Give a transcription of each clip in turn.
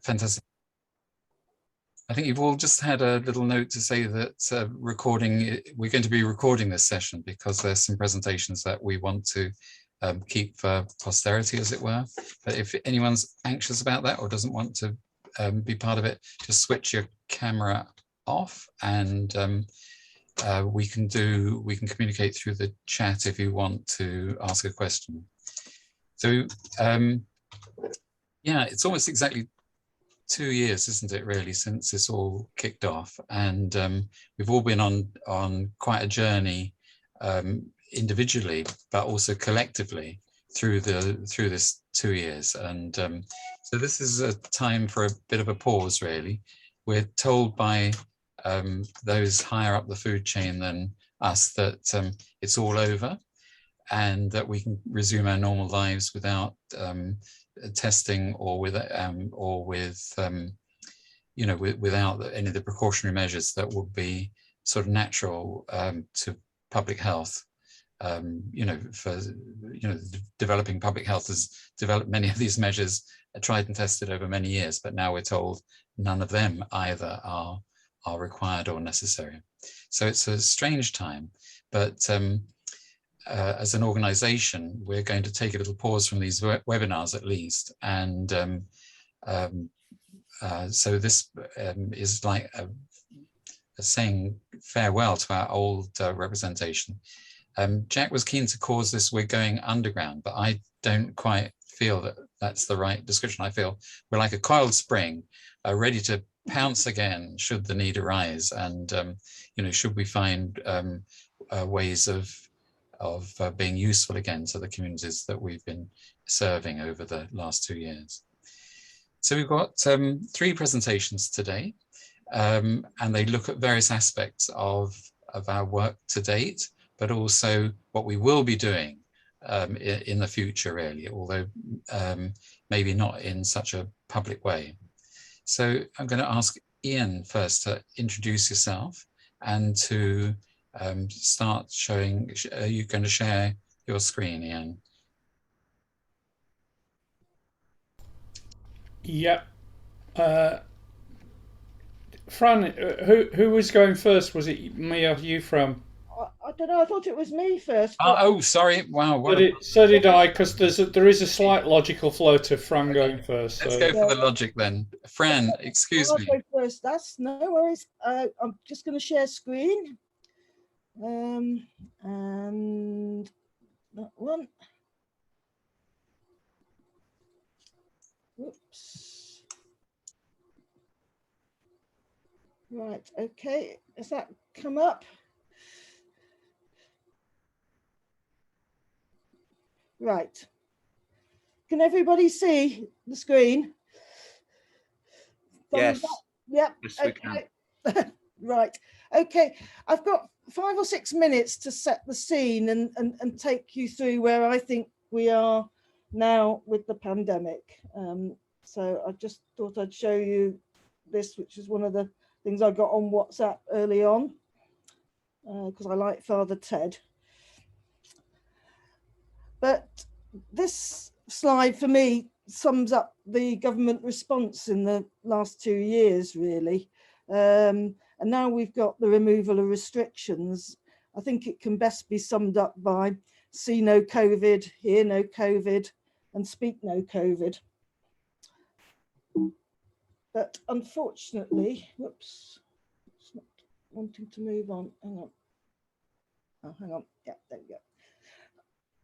Fantastic. I think you've all just had a little note to say that we're going to be recording this session because there's some presentations that we want to keep for posterity, as it were. But if anyone's anxious about that or doesn't want to be part of it, just switch your camera off, and we can communicate through the chat if you want to ask a question. So yeah, it's almost exactly 2 years, isn't it, really, since this all kicked off, and we've all been on quite a journey, individually, but also collectively through this 2 years. And so this is a time for a bit of a pause, really. We're told by those higher up the food chain than us that it's all over, and that we can resume our normal lives without testing or without any of the precautionary measures that would be sort of natural to public health. Developing public health has developed many of these measures, tried and tested over many years, but now we're told none of them either are required or necessary. So it's a strange time, but as an organization, we're going to take a little pause from these webinars at least. And so this is like a saying farewell to our old representation. Jack was keen to cause this "we're going underground," but I don't quite feel that that's the right description. I feel we're like a coiled spring, ready to pounce again should the need arise, and should we find ways of being useful again to the communities that we've been serving over the last 2 years. So we've got 3 presentations today, and they look at various aspects of our work to date, but also what we will be doing in the future, really, although maybe not in such a public way. So I'm going to ask Ian first to introduce yourself and to start showing. Are you going to share your screen, Ian? Yeah. Fran, who was going first? Was it me or you, Fran? I don't know. I thought it was me first. Oh, sorry. Wow. So did I, because there is a slight logical flow to Fran going first. Let's go for the logic then. Fran, excuse me. I'll go first. That's no worries. I'm just going to share screen. And that one. Whoops. Right. Okay. Has that come up? Right. Can everybody see the screen? Yes. Yep. Yes, okay. Right. Okay. I've got 5 or 6 minutes to set the scene and take you through where I think we are now with the pandemic. So I just thought I'd show you this, which is one of the things I got on WhatsApp early on, because I like Father Ted. But this slide for me sums up the government response in the last 2 years, really. And now we've got the removal of restrictions. I think it can best be summed up by see no COVID, hear no COVID, and speak no COVID. But unfortunately, whoops, it's not wanting to move on. Hang on. Oh, hang on. Yeah, there we go.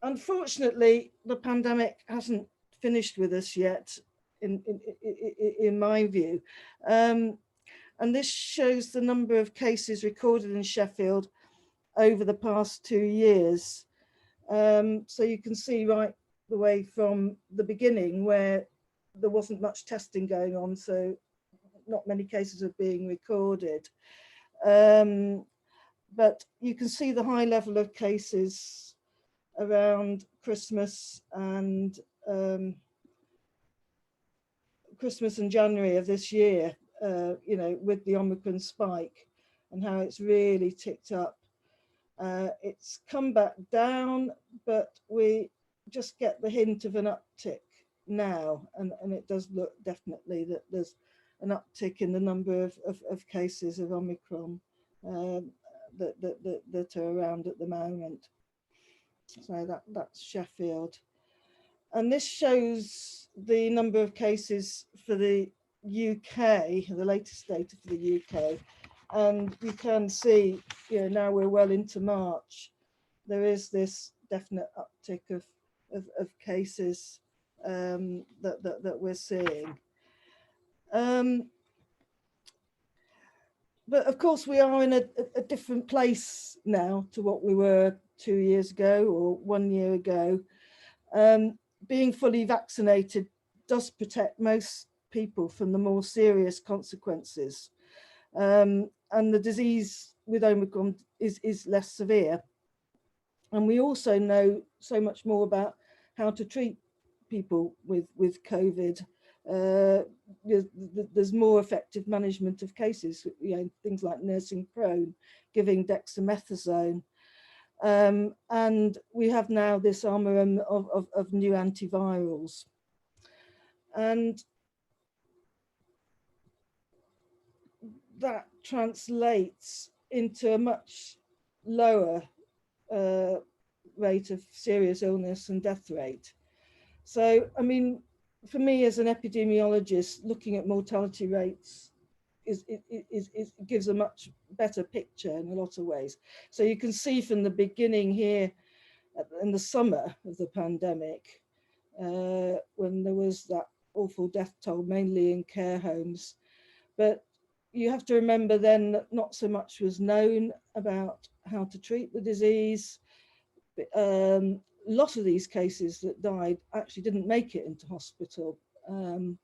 Unfortunately, the pandemic hasn't finished with us yet, in my view. And this shows the number of cases recorded in Sheffield over the past 2 years. So you can see right the way from the beginning where there wasn't much testing going on, so not many cases are being recorded. But you can see the high level of cases around Christmas and January of this year, with the Omicron spike and how it's really ticked up. It's come back down, but we just get the hint of an uptick now, and it does look definitely that there's an uptick in the number of cases of Omicron that are around at the moment. So that's Sheffield. And this shows the number of cases for the UK, the latest data for the UK. And you can see, now we're well into March, there is this definite uptick of cases that we're seeing. But of course, we are in a different place now to what we were 2 years ago or 1 year ago. Being fully vaccinated does protect most people from the more serious consequences. And the disease with Omicron is less severe. And we also know so much more about how to treat people with COVID. There's more effective management of cases, things like nursing prone, giving dexamethasone. And we have now this armament of new antivirals. And that translates into a much lower rate of serious illness and death rate. So, I mean, for me as an epidemiologist, looking at mortality rates gives a much better picture in a lot of ways. So you can see from the beginning here in the summer of the pandemic, when there was that awful death toll, mainly in care homes. But you have to remember then that not so much was known about how to treat the disease. A lot of these cases that died actually didn't make it into hospital. And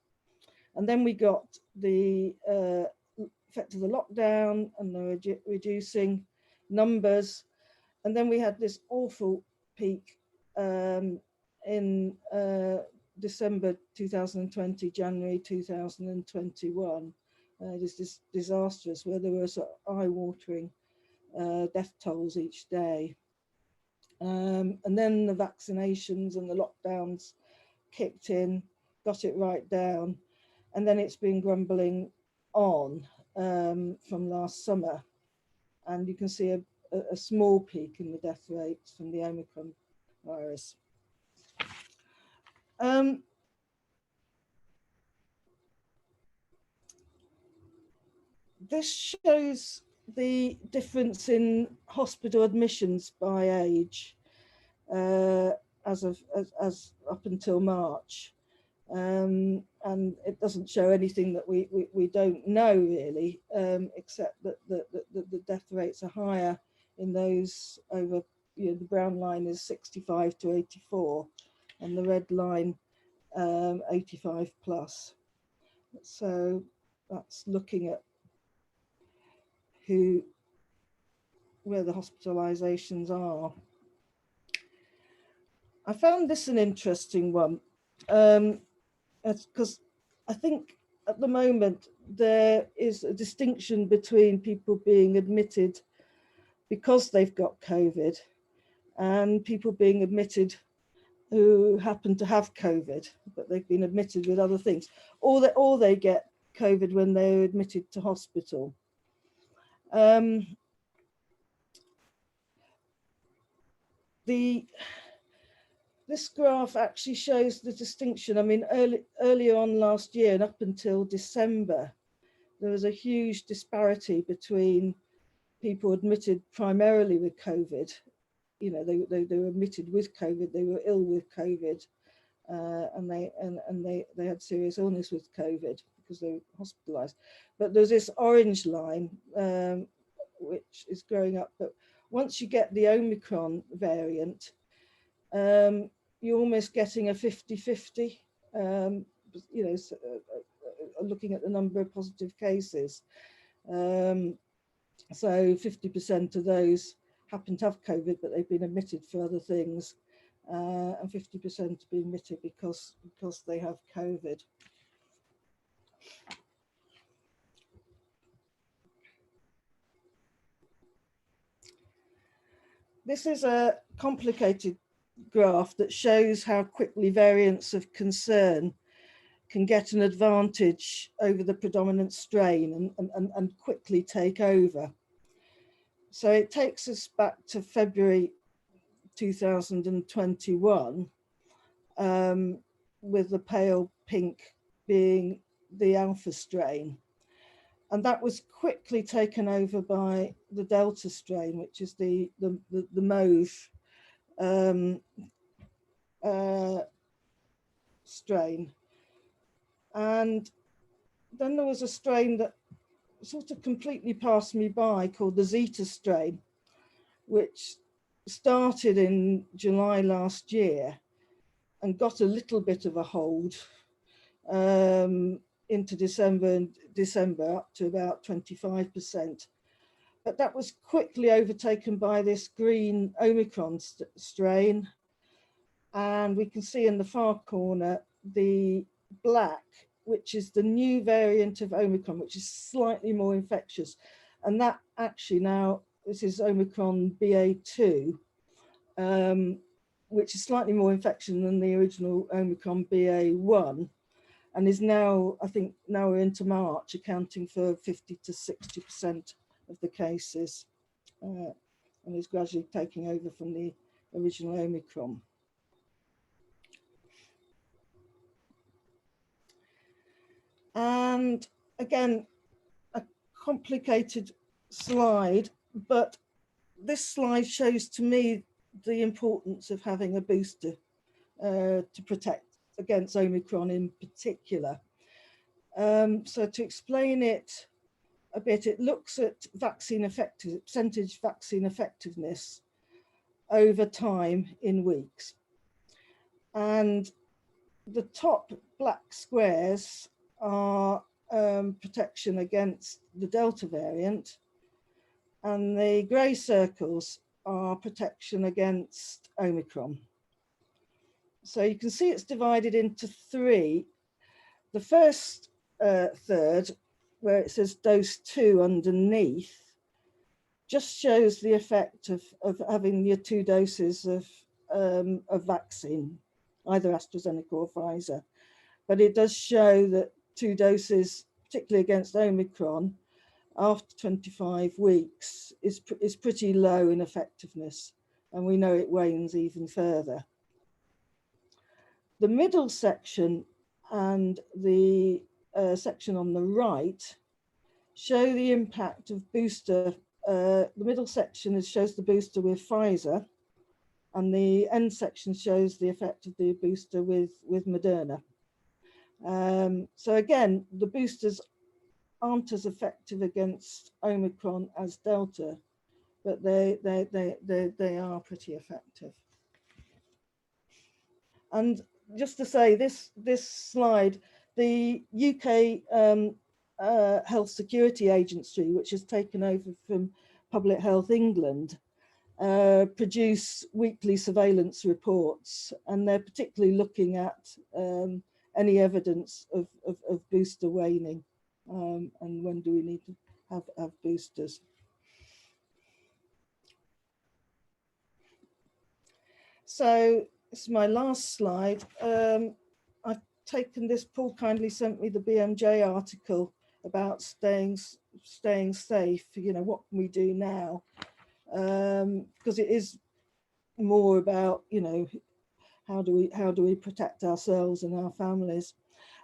then we got the effect of the lockdown and the reducing numbers. And then we had this awful peak in December 2020, January 2021. This disastrous, where there were sort of eye-watering death tolls each day. And then the vaccinations and the lockdowns kicked in, got it right down. And then it's been grumbling on from last summer. And you can see a small peak in the death rates from the Omicron virus. This shows the difference in hospital admissions by age as up until March. And it doesn't show anything that we don't know really, except that the death rates are higher in those over, the brown line is 65 to 84 and the red line 85 plus. So that's looking at where the hospitalizations are. I found this an interesting one, because I think at the moment there is a distinction between people being admitted because they've got COVID and people being admitted who happen to have COVID, but they've been admitted with other things, or they get COVID when they're admitted to hospital. This graph actually shows the distinction. I mean, earlier on last year and up until December, there was a huge disparity between people admitted primarily with COVID. They were admitted with COVID, they were ill with COVID, and they had serious illness with COVID because they were hospitalized. But there's this orange line, which is growing up. But once you get the Omicron variant, you're almost getting a 50-50, looking at the number of positive cases. So 50% of those happen to have COVID, but they've been admitted for other things, and 50% have been admitted because they have COVID. This is a complicated graph that shows how quickly variants of concern can get an advantage over the predominant strain and quickly take over. So it takes us back to February 2021, with the pale pink being the alpha strain. And that was quickly taken over by the Delta strain, which is the mauve strain. And then there was a strain that sort of completely passed me by called the Zeta strain, which started in July last year and got a little bit of a hold into December up to about 25%. But that was quickly overtaken by this green Omicron strain. And we can see in the far corner the black, which is the new variant of Omicron, which is slightly more infectious. And that actually now, this is Omicron BA2, which is slightly more infection than the original Omicron BA1, and is now, I think now we're into March, accounting for 50 to 60% of the cases, and is gradually taking over from the original Omicron. And again, a complicated slide, but this slide shows to me the importance of having a booster to protect against Omicron in particular. So to explain it a bit, it looks at percentage vaccine effectiveness over time in weeks. And the top black squares are protection against the Delta variant, and the grey circles are protection against Omicron. So you can see it's divided into three. The first third, where it says dose 2 underneath, just shows the effect of having your 2 doses of vaccine, either AstraZeneca or Pfizer. But it does show that 2 doses, particularly against Omicron, after 25 weeks is pretty low in effectiveness, and we know it wanes even further. The middle section and the section on the right show the impact of booster. The middle section shows the booster with Pfizer, and the end section shows the effect of the booster with Moderna. So again, the boosters aren't as effective against Omicron as Delta, but they are pretty effective. And just to say, this slide, the UK Health Security Agency, which has taken over from Public Health England, produce weekly surveillance reports, and they're particularly looking at any evidence of booster waning, and when do we need to have boosters. So this is my last slide. I've taken this, Paul kindly sent me the BMJ article about staying safe. You know, what can we do now? Because it is more about, you know, how do we protect ourselves and our families.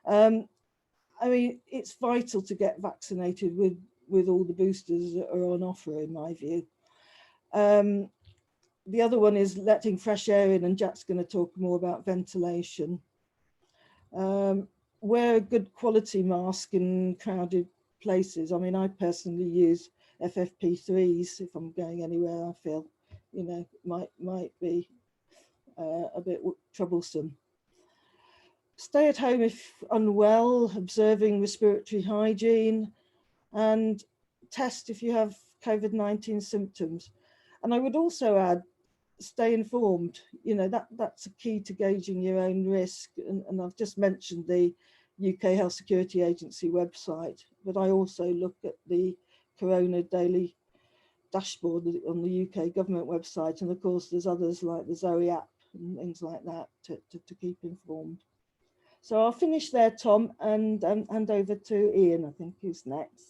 I mean, it's vital to get vaccinated with all the boosters that are on offer, in my view. The other one is letting fresh air in, and Jack's going to talk more about ventilation. Wear a good quality mask in crowded places. I mean, I personally use FFP3s if I'm going anywhere I feel, you know, might be a bit troublesome. Stay at home if unwell, observing respiratory hygiene, and test if you have COVID-19 symptoms. And I would also add, stay informed. You know, that's a key to gauging your own risk. And I've just mentioned the UK Health Security Agency website, but I also look at the Corona Daily dashboard on the UK government website. And of course, there's others like the Zoe app and things like that to keep informed. So I'll finish there, Tom, and hand over to Ian, I think, who's next.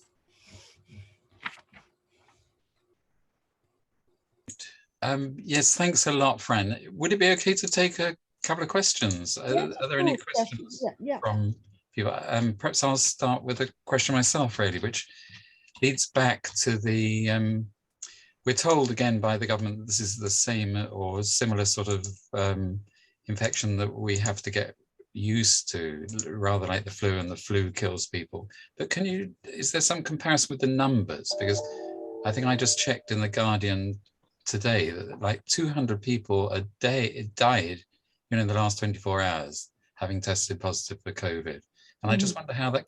Yes, thanks a lot, Fran. Would it be okay to take a couple of questions? Yes, are there any questions yeah. from people? Perhaps I'll start with a question myself, really, which leads back to the, we're told again by the government that this is the same or similar sort of infection that we have to get used to, rather like the flu, and the flu kills people. But is there some comparison with the numbers? Because I think I just checked in the Guardian today that like 200 people a day died in the last 24 hours having tested positive for COVID. And I just wonder how that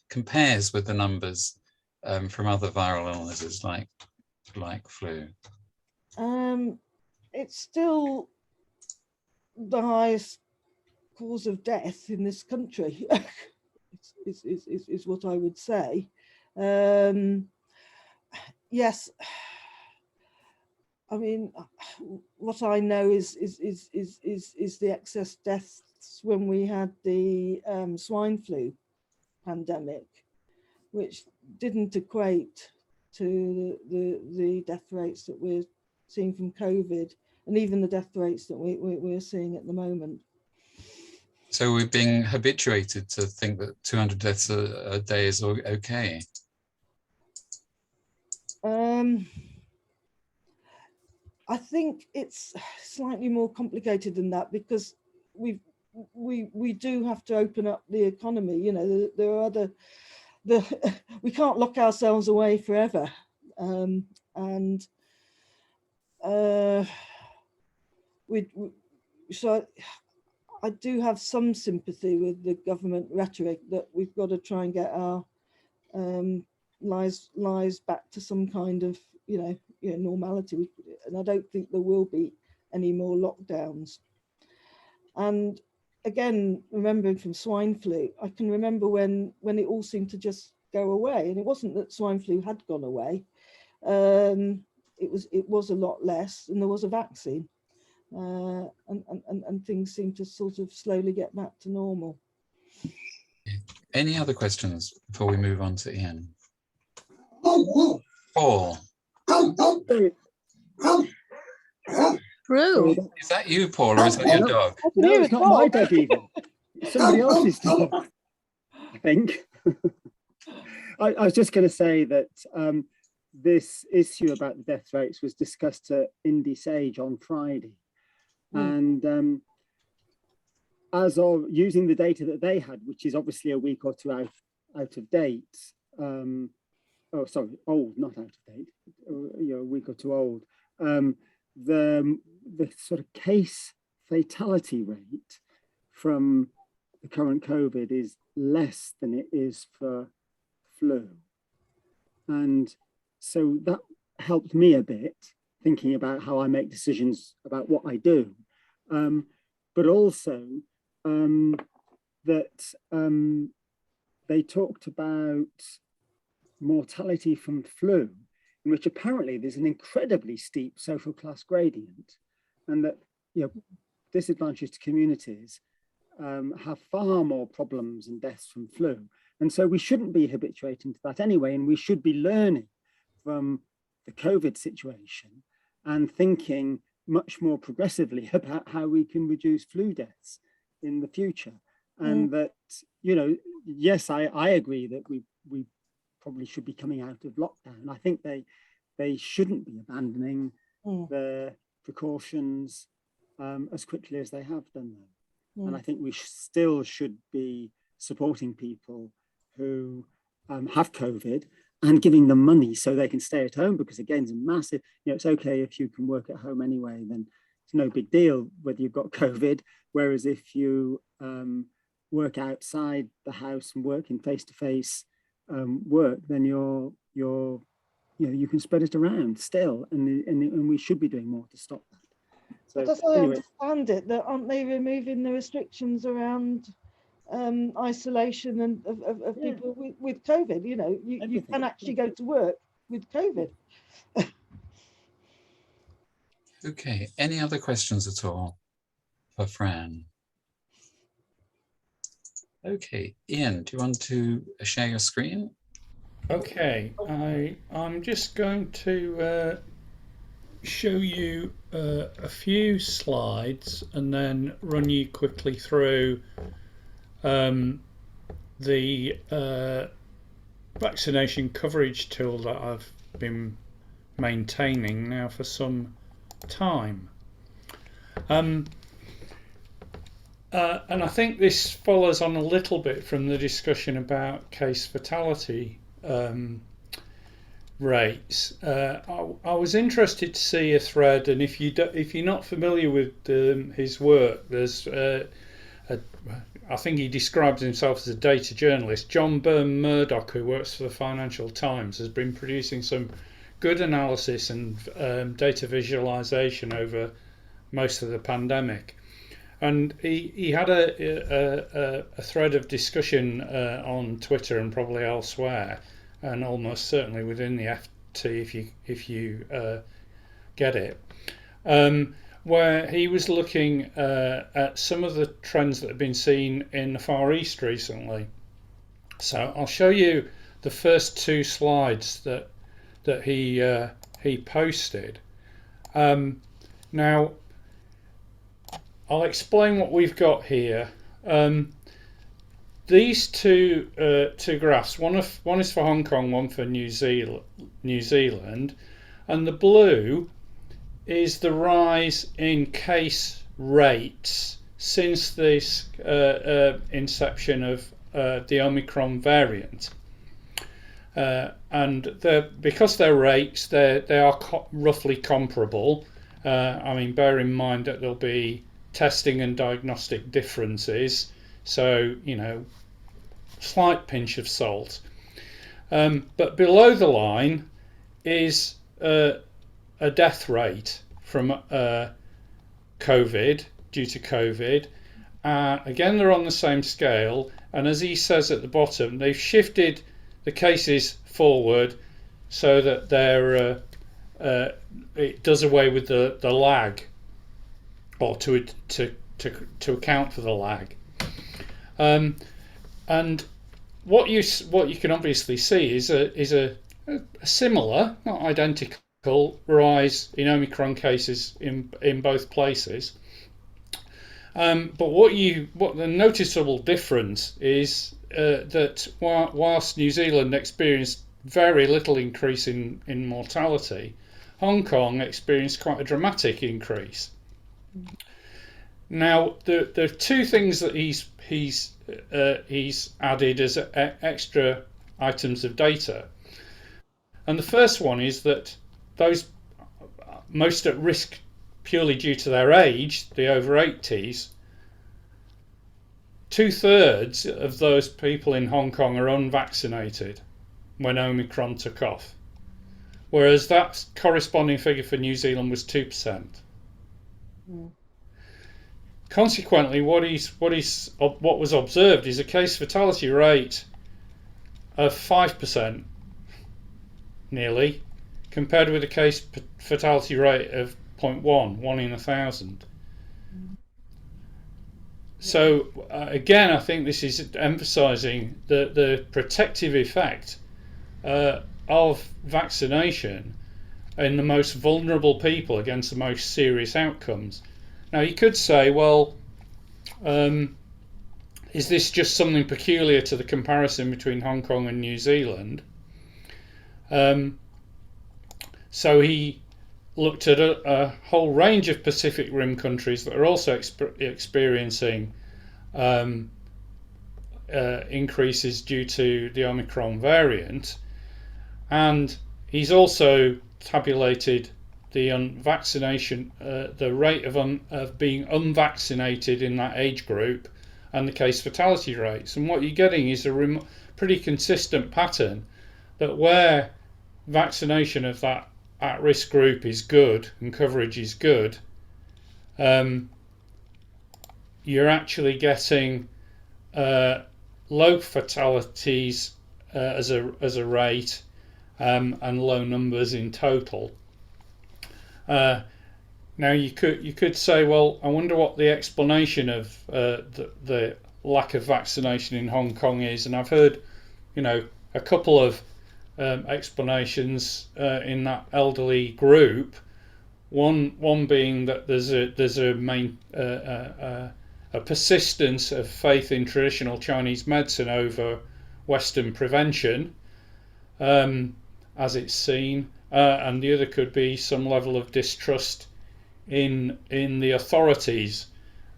compares with the numbers from other viral illnesses like flu. It's still the highest cause of death in this country, is what I would say. Yes, I mean, what I know is the excess deaths when we had the swine flu pandemic, which didn't equate to the death rates that we're seeing from COVID, and even the death rates that we're seeing at the moment. So we're being habituated to think that 200 deaths a day is okay. I think it's slightly more complicated than that, because we do have to open up the economy. You know, there are we can't lock ourselves away forever, so I do have some sympathy with the government rhetoric that we've got to try and get our lives back to some kind of normality, and I don't think there will be any more lockdowns. And again, remembering from swine flu, I can remember when it all seemed to just go away, and it wasn't that swine flu had gone away. It was a lot less, and there was a vaccine, and things seem to sort of slowly get back to normal. Any other questions before we move on to Ian? Paul. True. Is that you, Paul, or is that your dog? No, it's not my dog even. It's somebody else's dog, I think. I was just going to say that this issue about the death rates was discussed at Indy Sage on Friday. And as of using the data that they had, which is obviously a week or two out of date, old, not out of date, a week or two old, the sort of case fatality rate from the current COVID is less than it is for flu. And so that helped me a bit, thinking about how I make decisions about what I do. But also that they talked about mortality from flu, in which apparently there's an incredibly steep social class gradient, and that disadvantaged communities have far more problems and deaths from flu. And so we shouldn't be habituating to that anyway, and we should be learning from the COVID situation and thinking much more progressively about how we can reduce flu deaths in the future. And that, yes, I agree that we probably should be coming out of lockdown. I think they shouldn't be abandoning their precautions as quickly as they have done them. And I think we still should be supporting people who have COVID and giving them money so they can stay at home, because again, it's a massive, it's okay if you can work at home anyway, then it's no big deal whether you've got COVID. Whereas if you work outside the house and work in face-to-face work, then you can spread it around still, and we should be doing more to stop that. So, but as I understand it, aren't they removing the restrictions around isolation and of people with COVID? You can actually go to work with COVID. Okay, any other questions at all for Fran? Okay, Ian, do you want to share your screen? Okay, I'm just going to show you a few slides and then run you quickly through the vaccination coverage tool that I've been maintaining now for some time. And I think this follows on a little bit from the discussion about case fatality rates. I was interested to see a thread, and if you're not familiar with his work, there's I think he describes himself as a data journalist. John Byrne Murdoch, who works for the Financial Times, has been producing some good analysis and data visualization over most of the pandemic. And he had a thread of discussion on Twitter and probably elsewhere, and almost certainly within the FT if you get it, where he was looking at some of the trends that have been seen in the Far East recently. So I'll show you the first two slides that he posted. Now, I'll explain what we've got here. These two graphs, one is for Hong Kong, one for New Zealand, and the blue is the rise in case rates since this inception of the Omicron variant. And because they're rates, they are roughly comparable. I mean, bear in mind that there'll be testing and diagnostic differences, so slight pinch of salt. But below the line is a death rate from COVID, due to COVID. Again, they're on the same scale, and as he says at the bottom, they've shifted the cases forward so that they're it does away with the lag, or to account for the lag. And what you can obviously see is a similar, not identical, rise in Omicron cases in both places. But what the noticeable difference is that whilst New Zealand experienced very little increase in mortality, Hong Kong experienced quite a dramatic increase. Now, there are two things that he's added as extra items of data, and the first one is that those most at risk purely due to their age, the over 80s, 2/3 of those people in Hong Kong are unvaccinated when Omicron took off, whereas that corresponding figure for New Zealand was 2%. Mm. Consequently, what was observed is a case fatality rate of 5%, nearly, compared with a case fatality rate of 0.1, 1 in 1,000. So again, I think this is emphasising the protective effect of vaccination in the most vulnerable people against the most serious outcomes. Now, you could say, well, is this just something peculiar to the comparison between Hong Kong and New Zealand? So he looked at a whole range of Pacific Rim countries that are also experiencing increases due to the Omicron variant, and he's also tabulated the unvaccination, the rate of being unvaccinated in that age group, and the case fatality rates. And what you're getting is a pretty consistent pattern that where vaccination of that at-risk group is good and coverage is good, you're actually getting low fatalities as a rate, and low numbers in total. Now you could say, well, I wonder what the explanation of the lack of vaccination in Hong Kong is, and I've heard, a couple of explanations in that elderly group. One being that there's a persistence of faith in traditional Chinese medicine over Western prevention, as it's seen, and the other could be some level of distrust in the authorities.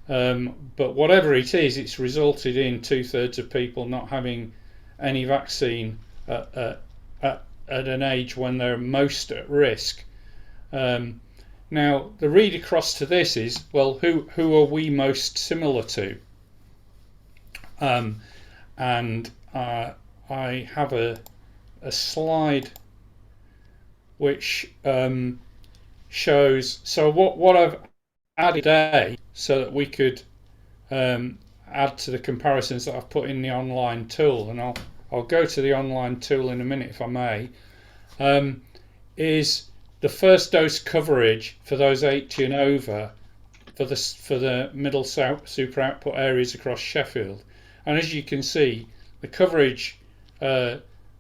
But whatever it is, it's resulted in 2/3 of people not having any vaccine at an age when they're most at risk. Now, the read across to this is, well, who are we most similar to? And I have a slide which shows, so what I've added today so that we could add to the comparisons that I've put in the online tool, and I'll go to the online tool in a minute if I may, is the first dose coverage for those 80 and over for the middle super output areas across Sheffield. And as you can see, the coverage,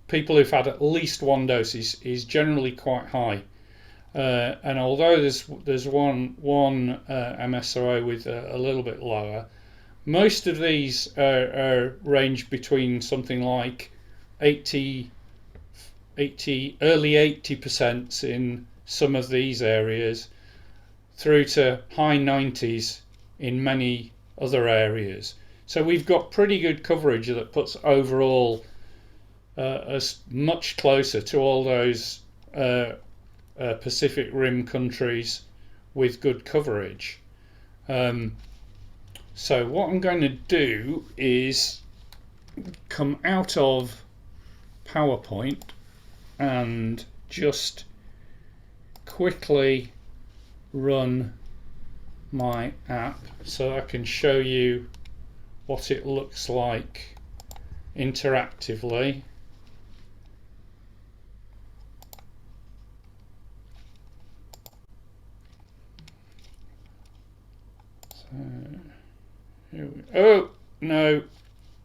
people who've had at least one dose is generally quite high. And although there's one MSOA with a little bit lower, most of these are range between something like 80 early 80% in some of these areas through to high 90s in many other areas. So we've got pretty good coverage that puts overall us much closer to all those Pacific Rim countries with good coverage. So what I'm going to do is come out of PowerPoint and just quickly run my app so I can show you what it looks like interactively. So, oh no,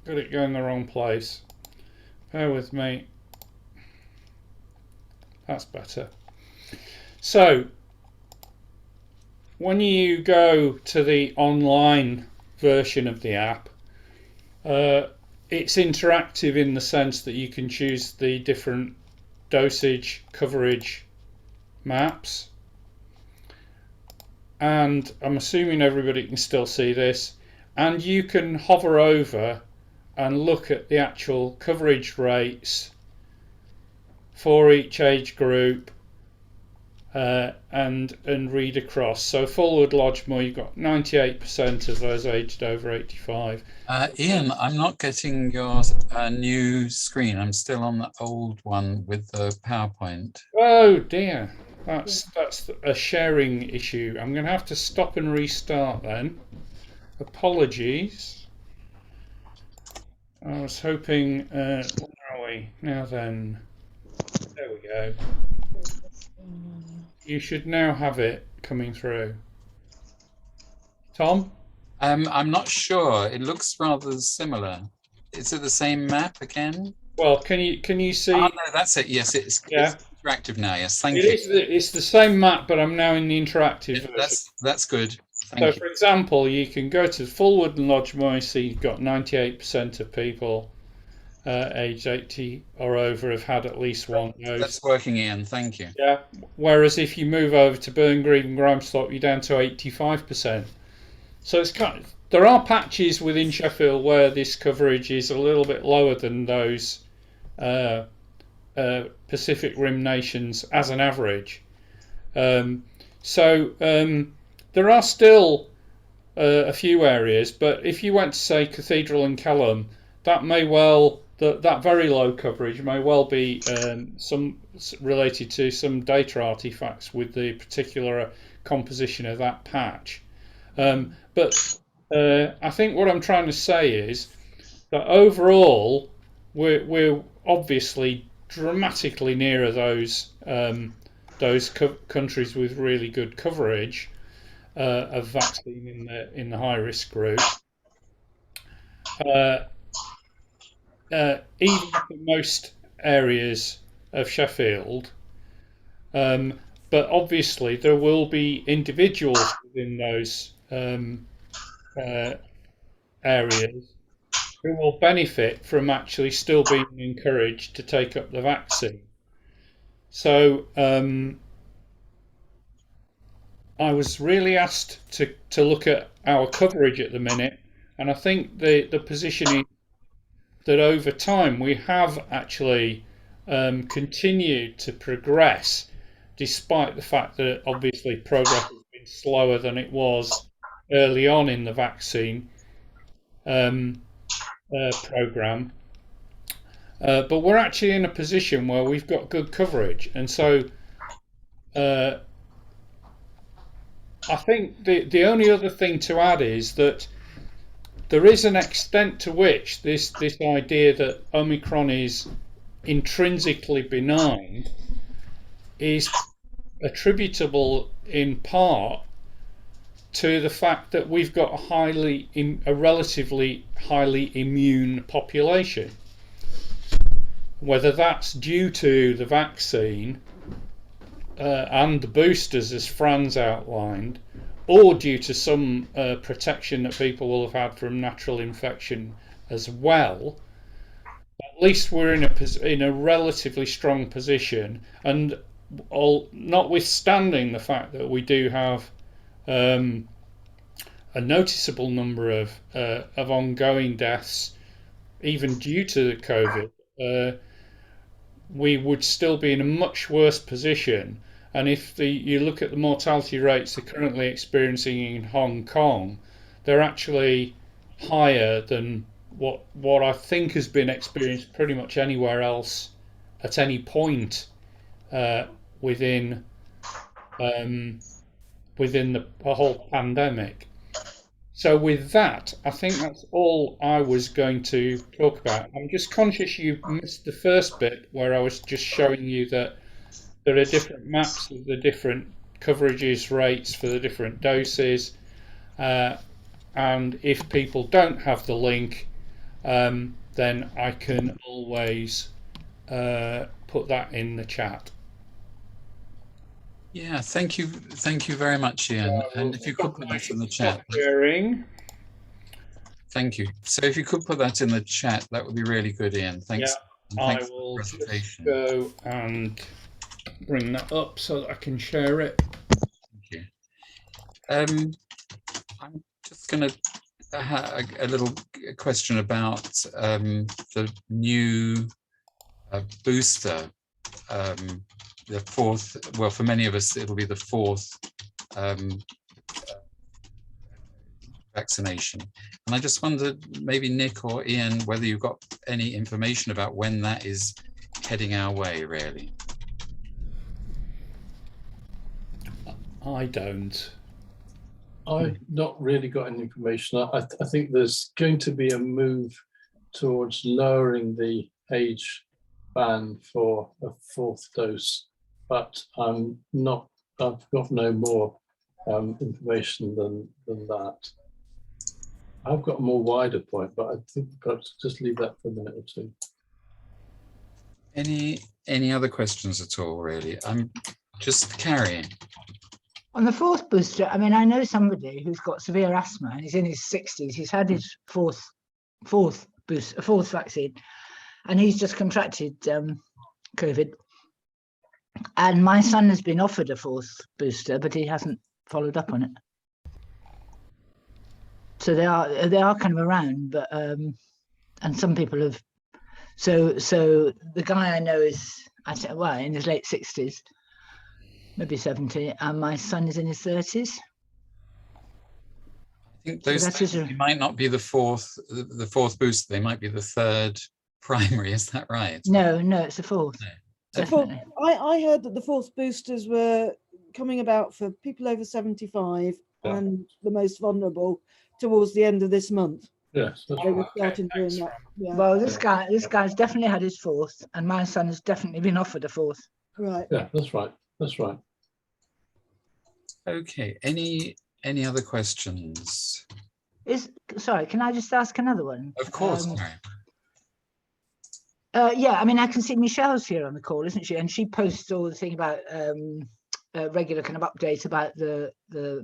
got it going the wrong place. Bear with me. That's better. So when you go to the online version of the app, it's interactive in the sense that you can choose the different dosage coverage maps, and I'm assuming everybody can still see this, and you can hover over and look at the actual coverage rates for each age group and read across. So Fulwood Lodgemore, you've got 98% of those aged over 85. Ian, I'm not getting your new screen. I'm still on the old one with the PowerPoint. Oh dear, that's a sharing issue. I'm going to have to stop and restart then. Apologies. I was hoping, where are we? Now then, there we go. You should now have it coming through. Tom? I'm not sure. It looks rather similar. Is it the same map again? Well, can you see? Oh, no, that's it. Yes, it's interactive now. Yes, thank you. It's the same map, but I'm now in the interactive version. That's good. Thank you. For example, you can go to Fulwood and Lodgemore. See, you've got 98% of people aged 80 or over have had at least one dose. That's working, Ian. Thank you. Yeah. Whereas if you move over to Burngreave and Grimesthorpe, you're down to 85%. So it's there are patches within Sheffield where this coverage is a little bit lower than those Pacific Rim nations as an average. So there are still a few areas, but if you went to say Cathedral and Kelham, that may well that very low coverage may well be some related to some data artifacts with the particular composition of that patch. But I think what I'm trying to say is that overall we're obviously dramatically nearer those countries with really good coverage. of vaccine in the high risk group. Even for most areas of Sheffield, but obviously there will be individuals within those areas who will benefit from actually still being encouraged to take up the vaccine. So I was really asked to look at our coverage at the minute, and I think the position is that over time we have actually continued to progress, despite the fact that obviously progress has been slower than it was early on in the vaccine program. But we're actually in a position where we've got good coverage, and so I think the only other thing to add is that there is an extent to which this idea that Omicron is intrinsically benign is attributable in part to the fact that we've got a relatively highly immune population. Whether that's due to the vaccine and the boosters, as Fran's outlined, or due to some protection that people will have had from natural infection as well, at least we're in a relatively strong position. And notwithstanding the fact that we do have a noticeable number of ongoing deaths, even due to COVID, we would still be in a much worse position. And if you look at the mortality rates they're currently experiencing in Hong Kong, they're actually higher than what I think has been experienced pretty much anywhere else at any point within the whole pandemic. So with that, I think that's all I was going to talk about. I'm just conscious you missed the first bit where I was just showing you that there are different maps of the different coverages rates for the different doses. And if people don't have the link, then I can always put that in the chat. Yeah, thank you very much, Ian. And if you could put that in the chat. Sharing. Thank you. So if you could put that in the chat, that would be really good, Ian. Thanks. Yeah, I will just go and bring that up so that I can share it. Thank you. I'm just going to have a little question about the new booster. The fourth, well, for many of us, it'll be the fourth vaccination. And I just wondered, maybe Nick or Ian, whether you've got any information about when that is heading our way, really. I don't. I've not really got any information. I think there's going to be a move towards lowering the age ban for a fourth dose, but I've got no more information than that. I've got a more wider point, but I think perhaps just leave that for a minute or two. Any other questions at all, really? I'm just carrying. On the fourth booster, I mean, I know somebody who's got severe asthma and he's in his 60s. He's had his fourth vaccine, and he's just contracted COVID. And my son has been offered a fourth booster, but he hasn't followed up on it. So they are kind of around, but and some people have. So the guy I know is in his late 60s. Maybe 70, and my son is in his 30s. I think those might not be the fourth booster. They might be the third primary. Is that right? No, it's the fourth. No. Definitely. I heard that the fourth boosters were coming about for people over 75 and the most vulnerable towards the end of this month. Yes, that's They were right. starting doing that. Yeah. Well, this guy's definitely had his fourth, and my son has definitely been offered a fourth. Right. Yeah, that's right. That's right. Okay. Any Any other questions? Sorry, can I just ask another one? Of course. Yeah, I mean, I can see Michelle's here on the call, isn't she? And she posts all the thing about regular kind of updates about the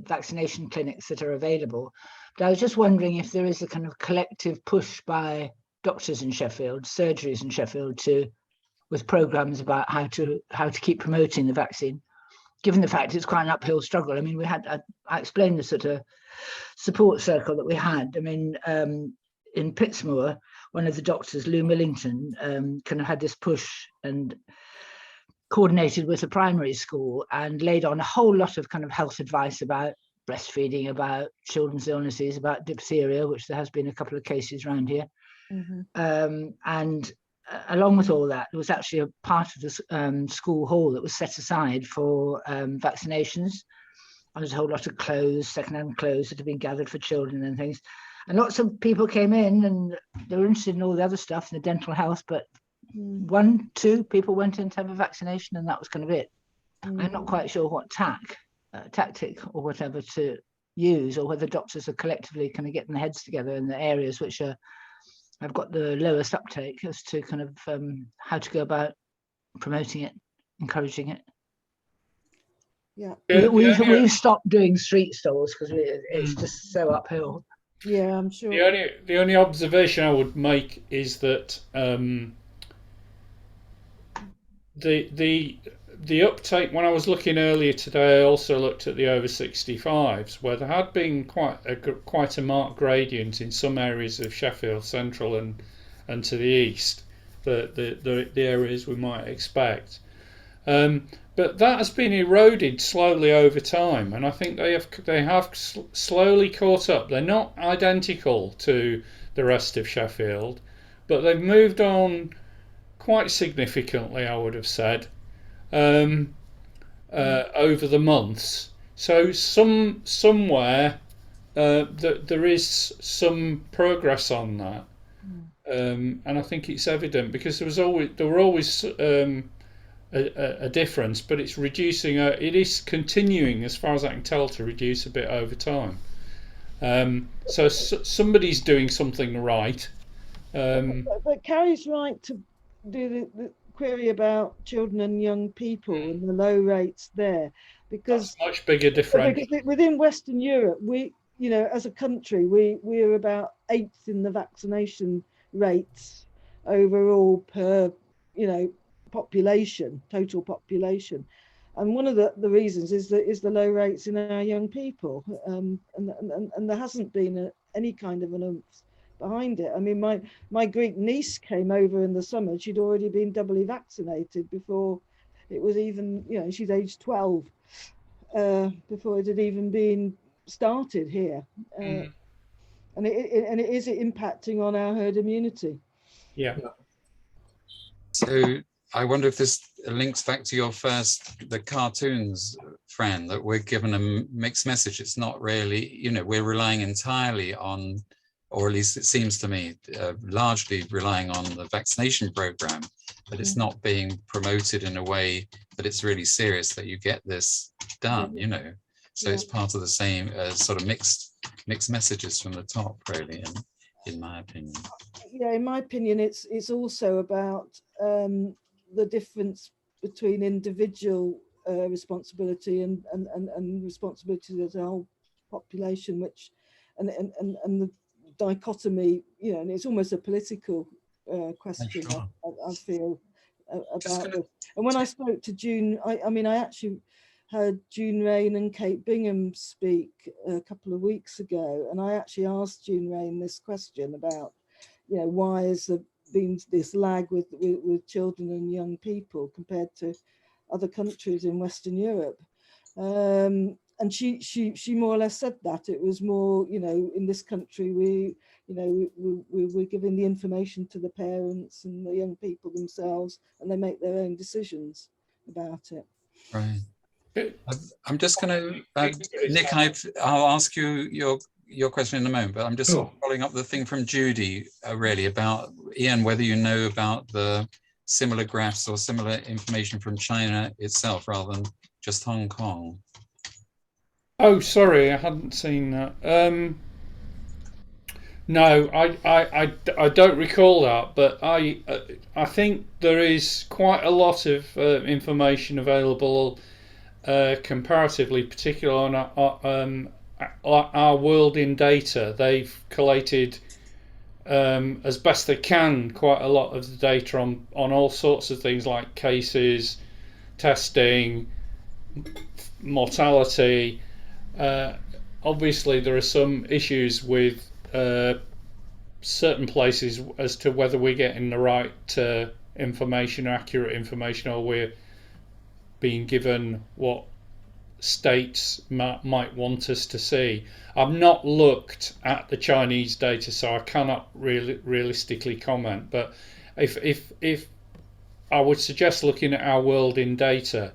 vaccination clinics that are available. But I was just wondering if there is a kind of collective push by doctors in Sheffield, surgeries in Sheffield, with programs about how to keep promoting the vaccine, given the fact it's quite an uphill struggle. I mean, I explained this at a support circle that we had. I mean, in Pittsmoor, one of the doctors, Lou Millington, kind of had this push and coordinated with a primary school and laid on a whole lot of kind of health advice about breastfeeding, about children's illnesses, about diphtheria, which there has been a couple of cases around here. Mm-hmm. And along with all that, there was actually a part of the school hall that was set aside for vaccinations. And there's a whole lot of clothes, secondhand clothes that have been gathered for children and things. And lots of people came in and they were interested in all the other stuff, in the dental health, but 1-2 people went in to have a vaccination and that was kind of it. I'm not quite sure what tactic or whatever to use, or whether doctors are collectively kind of getting their heads together in the areas which have got the lowest uptake as to kind of how to go about promoting it, encouraging it. Yeah, we've stopped doing street stalls because it's just so uphill. Yeah, I'm sure. The only observation I would make is that the uptake, when I was looking earlier today, I also looked at the over 65s, where there had been quite a marked gradient in some areas of Sheffield Central and to the east, the areas we might expect. But that has been eroded slowly over time, and I think they have slowly caught up. They're not identical to the rest of Sheffield, but they've moved on quite significantly, I would have said, over the months. So somewhere there is some progress on that, and I think it's evident because there were always a difference, but it's reducing. It is continuing, as far as I can tell, to reduce a bit over time. So somebody's doing something right. But Carrie's right to do the query about children and young people and the low rates there, because that's much bigger difference. Because within Western Europe, we, as a country, we're about 8th in the vaccination rates overall per, population, total population, and one of the reasons is the low rates in our young people, and there hasn't been any kind of an oomph behind it. I mean, my Greek niece came over in the summer. She'd already been doubly vaccinated before it was even, she's age 12, before it had even been started here, and it is impacting on our herd immunity. Yeah. So I wonder if this links back to the cartoons, Fran, that we're given a mixed message. It's not really, we're relying entirely on, or at least it seems to me, largely relying on the vaccination program, but it's not being promoted in a way that it's really serious that you get this done, So it's part of the same sort of mixed messages from the top, really, in my opinion. Yeah, in my opinion, it's also about the difference between individual responsibility and responsibility as a whole population, which and the dichotomy, and it's almost a political question. Sure. I feel about it. And when I spoke to June, I actually heard June Rain and Kate Bingham speak a couple of weeks ago, and I actually asked June Rain this question about, why has there been this lag with children and young people compared to other countries in Western Europe, and she more or less said that it was more, in this country we're giving the information to the parents and the young people themselves, and they make their own decisions about it. Right. I'm just going to, Nick, I'll ask you your question in a moment, but I'm just following up the thing from Judy, really, about, Ian, whether you know about the similar graphs or similar information from China itself rather than just Hong Kong. Oh, sorry, I hadn't seen that. No, I don't recall that, but I think there is quite a lot of information available, comparatively, particularly on our World in Data. They've collated, as best they can, quite a lot of the data on all sorts of things like cases, testing, mortality. Obviously, there are some issues with certain places as to whether we're getting the right information, accurate information, or we're being given what states might want us to see. I've not looked at the Chinese data, so I cannot really realistically comment. But if I would suggest looking at our World in Data.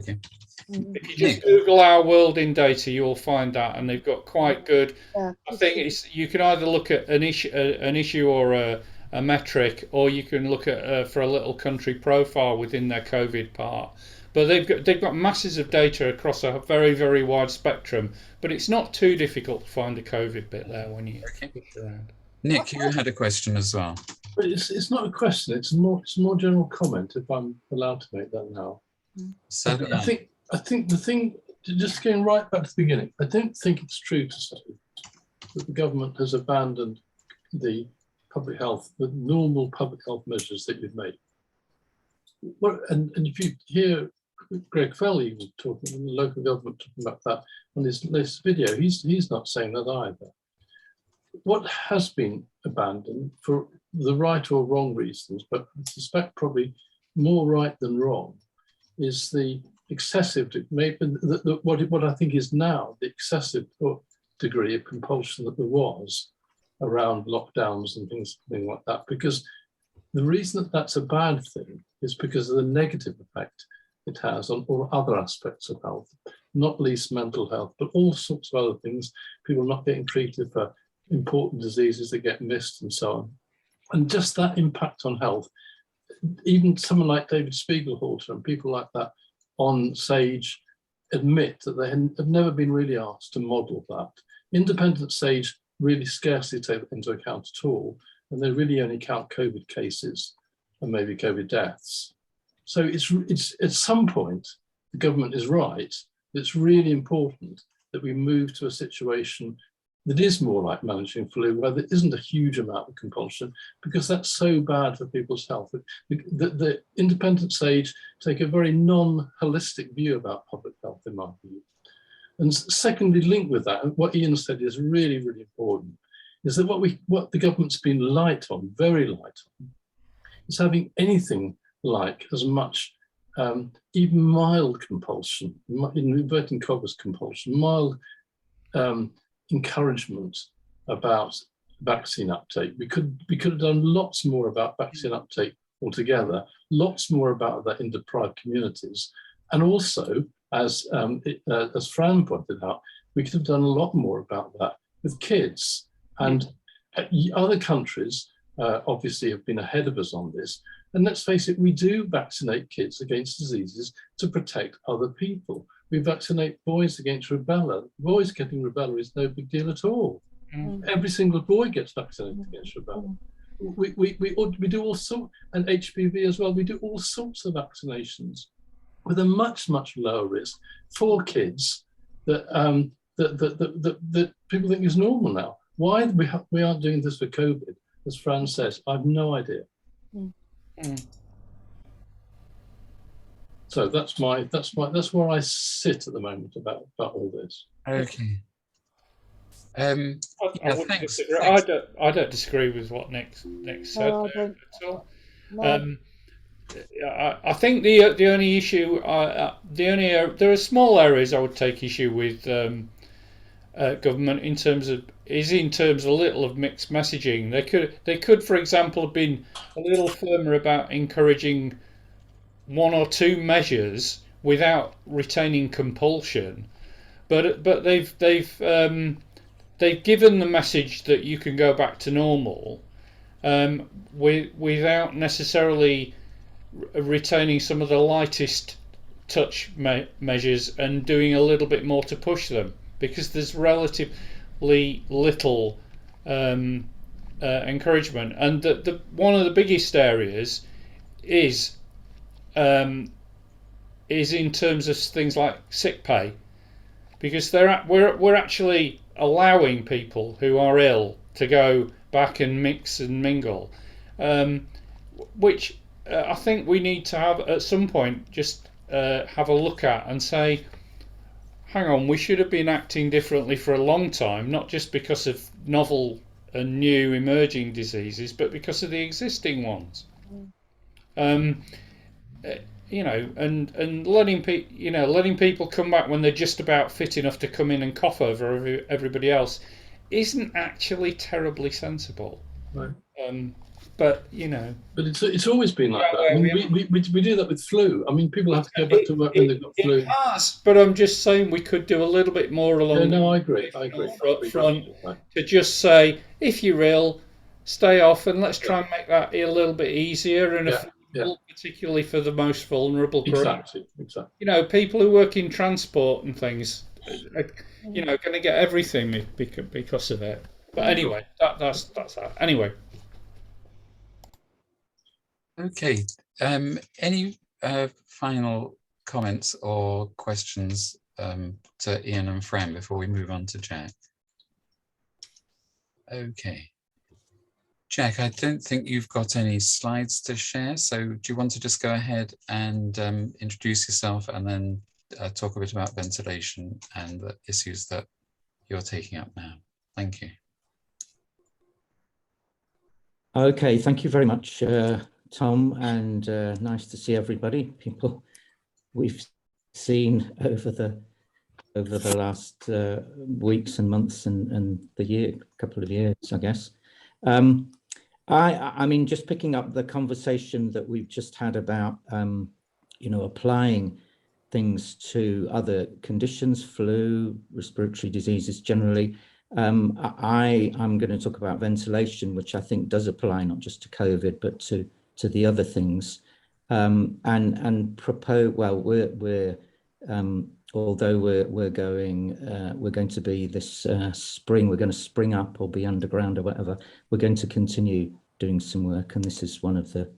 Okay. If you just Google our World in Data, you'll find that, and they've got quite good. I think you can either look at an issue or a metric, or you can look at for a little country profile within their COVID part. But they've got masses of data across a very, very wide spectrum. But it's not too difficult to find the COVID bit there when you look around. Nick, you had a question as well. But it's not a question. It's a more general comment, if I'm allowed to make that now. Certainly. I think the thing, just going right back to the beginning, I don't think it's true to say that the government has abandoned the public health, the normal public health measures that you've made. And if you hear Greg Fell even talking, in the local government talking about that on his latest video, he's not saying that either. What has been abandoned for the right or wrong reasons, but I suspect probably more right than wrong, is the excessive, maybe what I think is now the excessive degree of compulsion that there was around lockdowns and things like that. Because the reason that that's a bad thing is because of the negative effect it has on all other aspects of health, not least mental health, but all sorts of other things. People not getting treated for important diseases that get missed and so on. And just that impact on health, even someone like David Spiegelhalter and people like that on SAGE admit that they have never been really asked to model that. Independent SAGE really scarcely take that into account at all, and they really only count COVID cases and maybe COVID deaths. So it's at some point, the government is right, it's really important that we move to a situation that is more like managing flu, where there isn't a huge amount of compulsion, because that's so bad for people's health. The independent SAGE take a very non-holistic view about public health, in my view. And secondly, linked with that, what Ian said is really, really important, is that what the government's been light on, very light on, is having anything like as much, even mild compulsion, in inverting commas compulsion, mild encouragement about vaccine uptake. We could have done lots more about vaccine uptake altogether, lots more about that in deprived communities, and also, as Fran pointed out, we could have done a lot more about that with kids. And other countries obviously have been ahead of us on this. And let's face it, we do vaccinate kids against diseases to protect other people. We vaccinate boys against rubella. Boys getting rubella is no big deal at all. Every single boy gets vaccinated against rubella. We do all sorts, and HPV as well, we do all sorts of vaccinations with a much, much lower risk for kids that people think is normal now. Why we aren't doing this for COVID, as Fran says, I have no idea. So that's where I sit at the moment about all this. Okay. I don't disagree with what Nick said there at all. No. I think the only issue, there are small areas I would take issue with government in terms of a little of mixed messaging. They could, for example, have been a little firmer about encouraging one or two measures without retaining compulsion, but they've given the message that you can go back to normal without necessarily retaining some of the lightest touch measures and doing a little bit more to push them, because there's relatively little encouragement. And the one of the biggest areas is in terms of things like sick pay, because we're actually allowing people who are ill to go back and mix and mingle, which I think we need to have at some point just have a look at and say, hang on, we should have been acting differently for a long time, not just because of novel and new emerging diseases, but because of the existing ones. You know, and letting people come back when they're just about fit enough to come in and cough over everybody else isn't actually terribly sensible. Right. But you know, but it's always been like that. I mean, we do that with flu. I mean, people have to go back to work when they've got flu. It has, but I'm just saying we could do a little bit more along. Yeah, no, I agree. Front to just say, if you're ill, stay off, and let's try and make that a little bit easier and particularly for the most vulnerable group. Exactly. You know, people who work in transport and things, you know, going to get everything because of it. But anyway, that's that. Anyway. Okay. Any final comments or questions to Ian and Fran before we move on to Jack? Okay. Jack, I don't think you've got any slides to share, so do you want to just go ahead and introduce yourself and then talk a bit about ventilation and the issues that you're taking up now? Thank you. Okay, thank you very much, Tom, and nice to see everybody. People we've seen over the last weeks and months and the couple of years, I guess. I mean, just picking up the conversation that we've just had about, you know, applying things to other conditions, flu, respiratory diseases generally. I'm going to talk about ventilation, which I think does apply not just to COVID, but to the other things, and propose. Well, we're although we're going to be this spring, we're going to spring up or be underground or whatever. We're going to continue doing some work, and this is one of the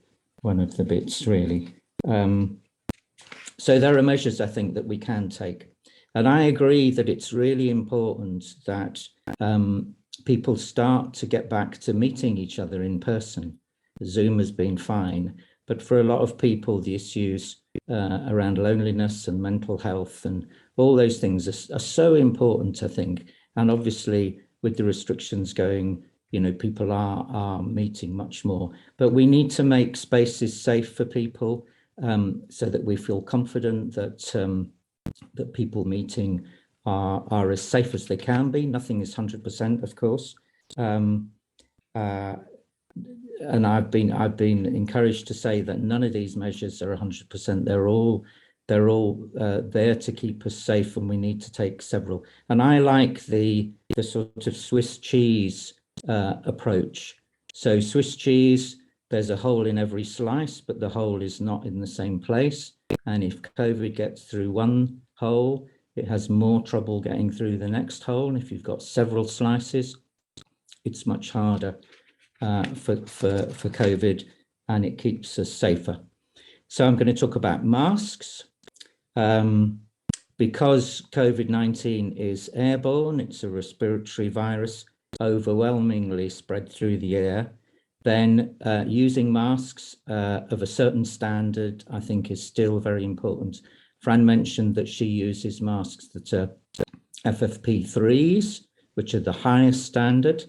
bits really. So there are measures I think that we can take, and I agree that it's really important that people start to get back to meeting each other in person. Zoom has been fine, but for a lot of people, the issues around loneliness and mental health and all those things are so important, I think. And obviously, with the restrictions going, you know, people are meeting much more. But we need to make spaces safe for people so that we feel confident that that people meeting are as safe as they can be. Nothing is 100%, of course. And I've been encouraged to say that none of these measures are 100%. They're all there to keep us safe, and we need to take several. And I like the sort of Swiss cheese approach. So Swiss cheese, there's a hole in every slice, but the hole is not in the same place. And if COVID gets through one hole, it has more trouble getting through the next hole. And if you've got several slices, it's much harder for COVID, and it keeps us safer. So I'm going to talk about masks. Because COVID-19 is airborne, it's a respiratory virus, overwhelmingly spread through the air, then using masks of a certain standard, I think, is still very important. Fran mentioned that she uses masks that are FFP3s, which are the highest standard.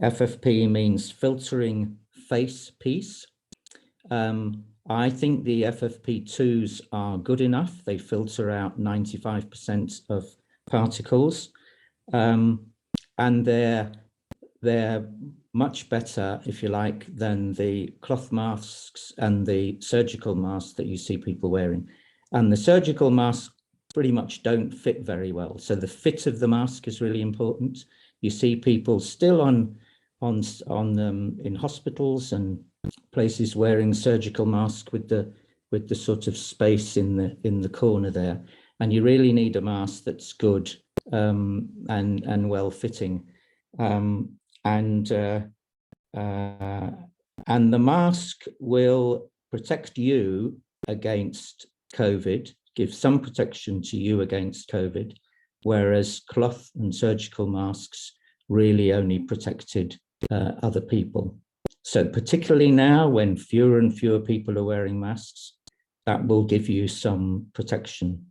FFP means filtering face piece. I think the FFP2s are good enough. They filter out 95% of particles, and they're much better, if you like, than the cloth masks and the surgical masks that you see people wearing. And the surgical masks pretty much don't fit very well. So the fit of the mask is really important. You see people still in hospitals and places wearing surgical masks with the with the sort of space in the corner there. And you really need a mask that's good and well fitting. And the mask will protect you against COVID, give some protection to you against COVID, whereas cloth and surgical masks really only protected other people. So particularly now when fewer and fewer people are wearing masks, that will give you some protection.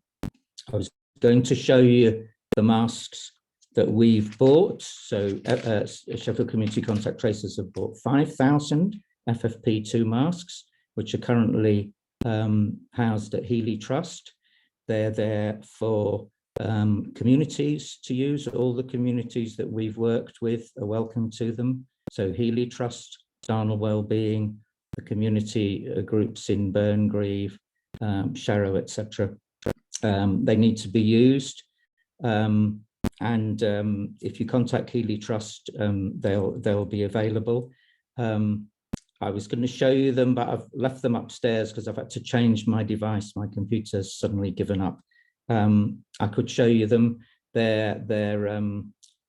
I was going to show you the masks that we've bought. So Sheffield Community Contact Tracers have bought 5,000 FFP2 masks, which are currently housed at Healy Trust. They're there for communities to use. All the communities that we've worked with are welcome to them. So Healy Trust, Darnell Wellbeing, the community groups in Burngreave, Sharrow, etc. They need to be used. If you contact Healy Trust, they'll be available. I was going to show you them, but I've left them upstairs because I've had to change my device. My computer's suddenly given up. I could show you them. They're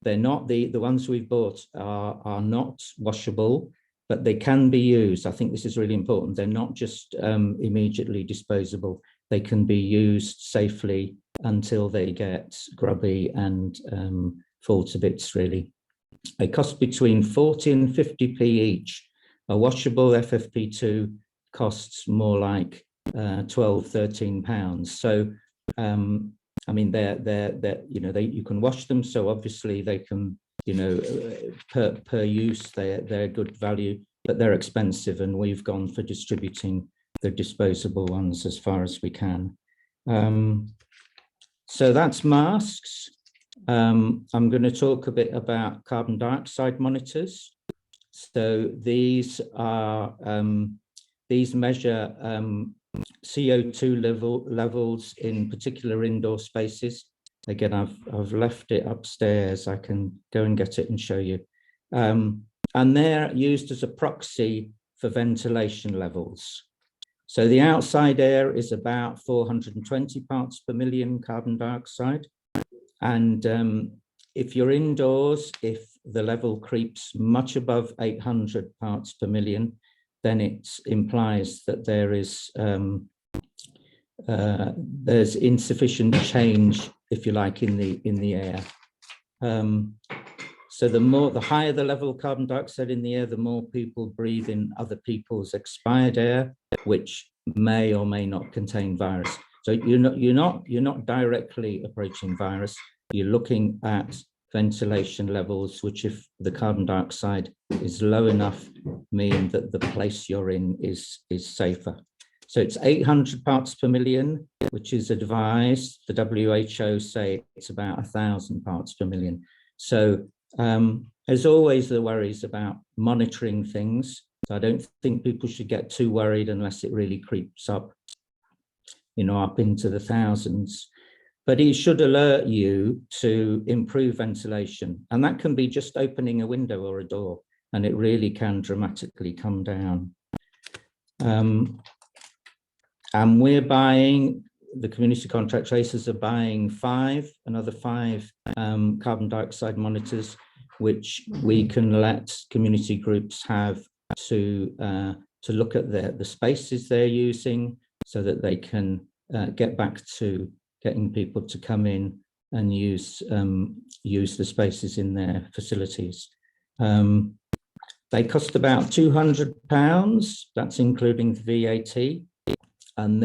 not the ones we've bought are not washable, but they can be used. I think this is really important. They're not just immediately disposable. They can be used safely until they get grubby and fall to bits, really. They cost between 40 and 50p each. A washable FFP2 costs more like 12, 13 pounds. So, I mean, you can wash them. So obviously they can, per use, they're good value, but they're expensive, and we've gone for distributing the disposable ones as far as we can. So that's masks. I'm going to talk a bit about carbon dioxide monitors. So these are these measure CO2 levels in particular indoor spaces. Again, I've left it upstairs. I can go and get it and show you. And they're used as a proxy for ventilation levels. So the outside air is about 420 parts per million carbon dioxide. And if you're indoors, if the level creeps much above 800 parts per million, then it implies that there is there's insufficient change, if you like, in the air. So the higher the level of carbon dioxide in the air, the more people breathe in other people's expired air, which may or may not contain virus. So you're not directly approaching virus. You're looking at ventilation levels, which, if the carbon dioxide is low enough, mean that the place you're in is safer. So it's 800 parts per million, which is advised. The WHO say it's about 1,000 parts per million. So there's always the worries about monitoring things. So I don't think people should get too worried unless it really creeps up, up into the thousands. But it should alert you to improve ventilation. And that can be just opening a window or a door, and it really can dramatically come down. And we're buying, the community contract tracers are buying another five carbon dioxide monitors, which we can let community groups have to look at the spaces they're using, so that they can get back to getting people to come in and use the spaces in their facilities. They cost about £200. That's including the VAT, and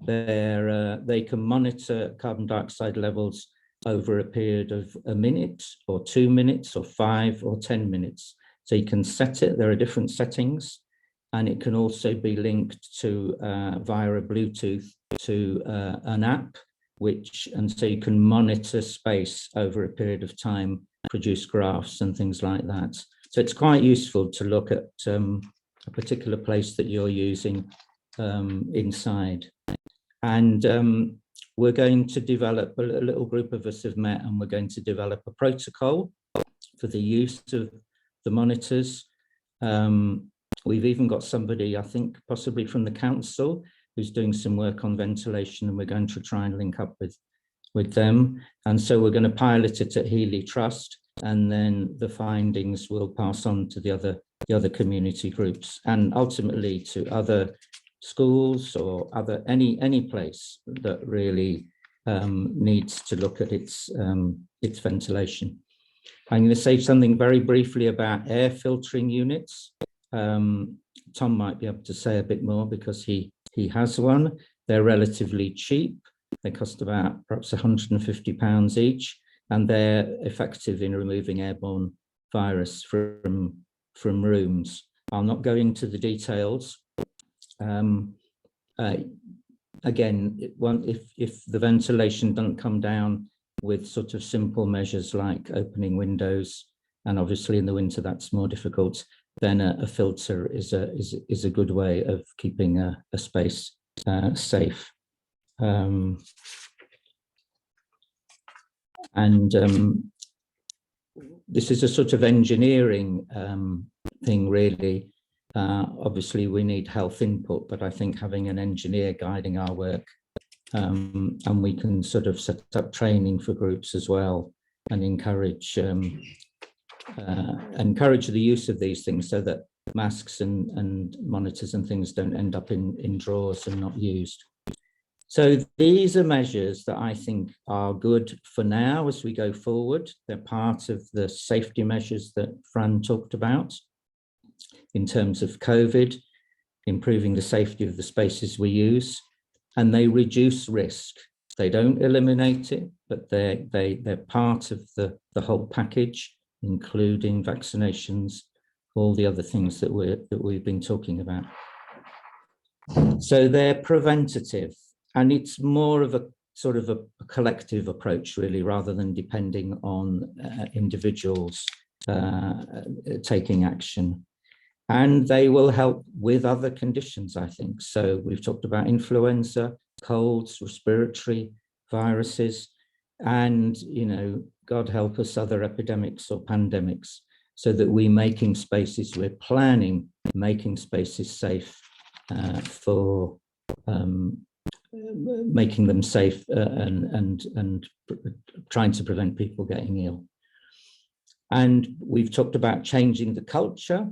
they can monitor carbon dioxide levels over a period of a minute or 2 minutes or 5 or 10 minutes. So you can set it. There are different settings, and it can also be linked to via a Bluetooth to an app, and so you can monitor space over a period of time, produce graphs and things like that. So it's quite useful to look at a particular place that you're using inside. And we're going to develop, a little group of us have met, and we're going to develop a protocol for the use of the monitors. We've even got somebody, I think possibly from the council, who's doing some work on ventilation, and we're going to try and link up with them. And so we're going to pilot it at Healy Trust, and then the findings will pass on to the other community groups, and ultimately to other schools or any place that really needs to look at its ventilation. I'm going to say something very briefly about air filtering units. Tom might be able to say a bit more because he has one. They're relatively cheap. They cost about perhaps £150 each, and they're effective in removing airborne virus from rooms. I'll not go into the details. Again, if the ventilation doesn't come down with sort of simple measures like opening windows, and obviously in the winter that's more difficult, then a filter is a good way of keeping a space safe. This is a sort of engineering thing, really. Obviously, we need health input, but I think having an engineer guiding our work, and we can sort of set up training for groups as well, and encourage the use of these things so that masks and monitors and things don't end up in drawers and not used. So these are measures that I think are good for now as we go forward. They're part of the safety measures that Fran talked about in terms of COVID, improving the safety of the spaces we use, and they reduce risk. They don't eliminate it, but they're part of the whole package, including vaccinations, all the other things that we've been talking about. So they're preventative, and it's more of a sort of a collective approach, really, rather than depending on individuals taking action. And they will help with other conditions, I think. So we've talked about influenza, colds, respiratory viruses, and, you know, God help us, other epidemics or pandemics, so that we're planning making spaces safe for making them safe and trying to prevent people getting ill. And we've talked about changing the culture.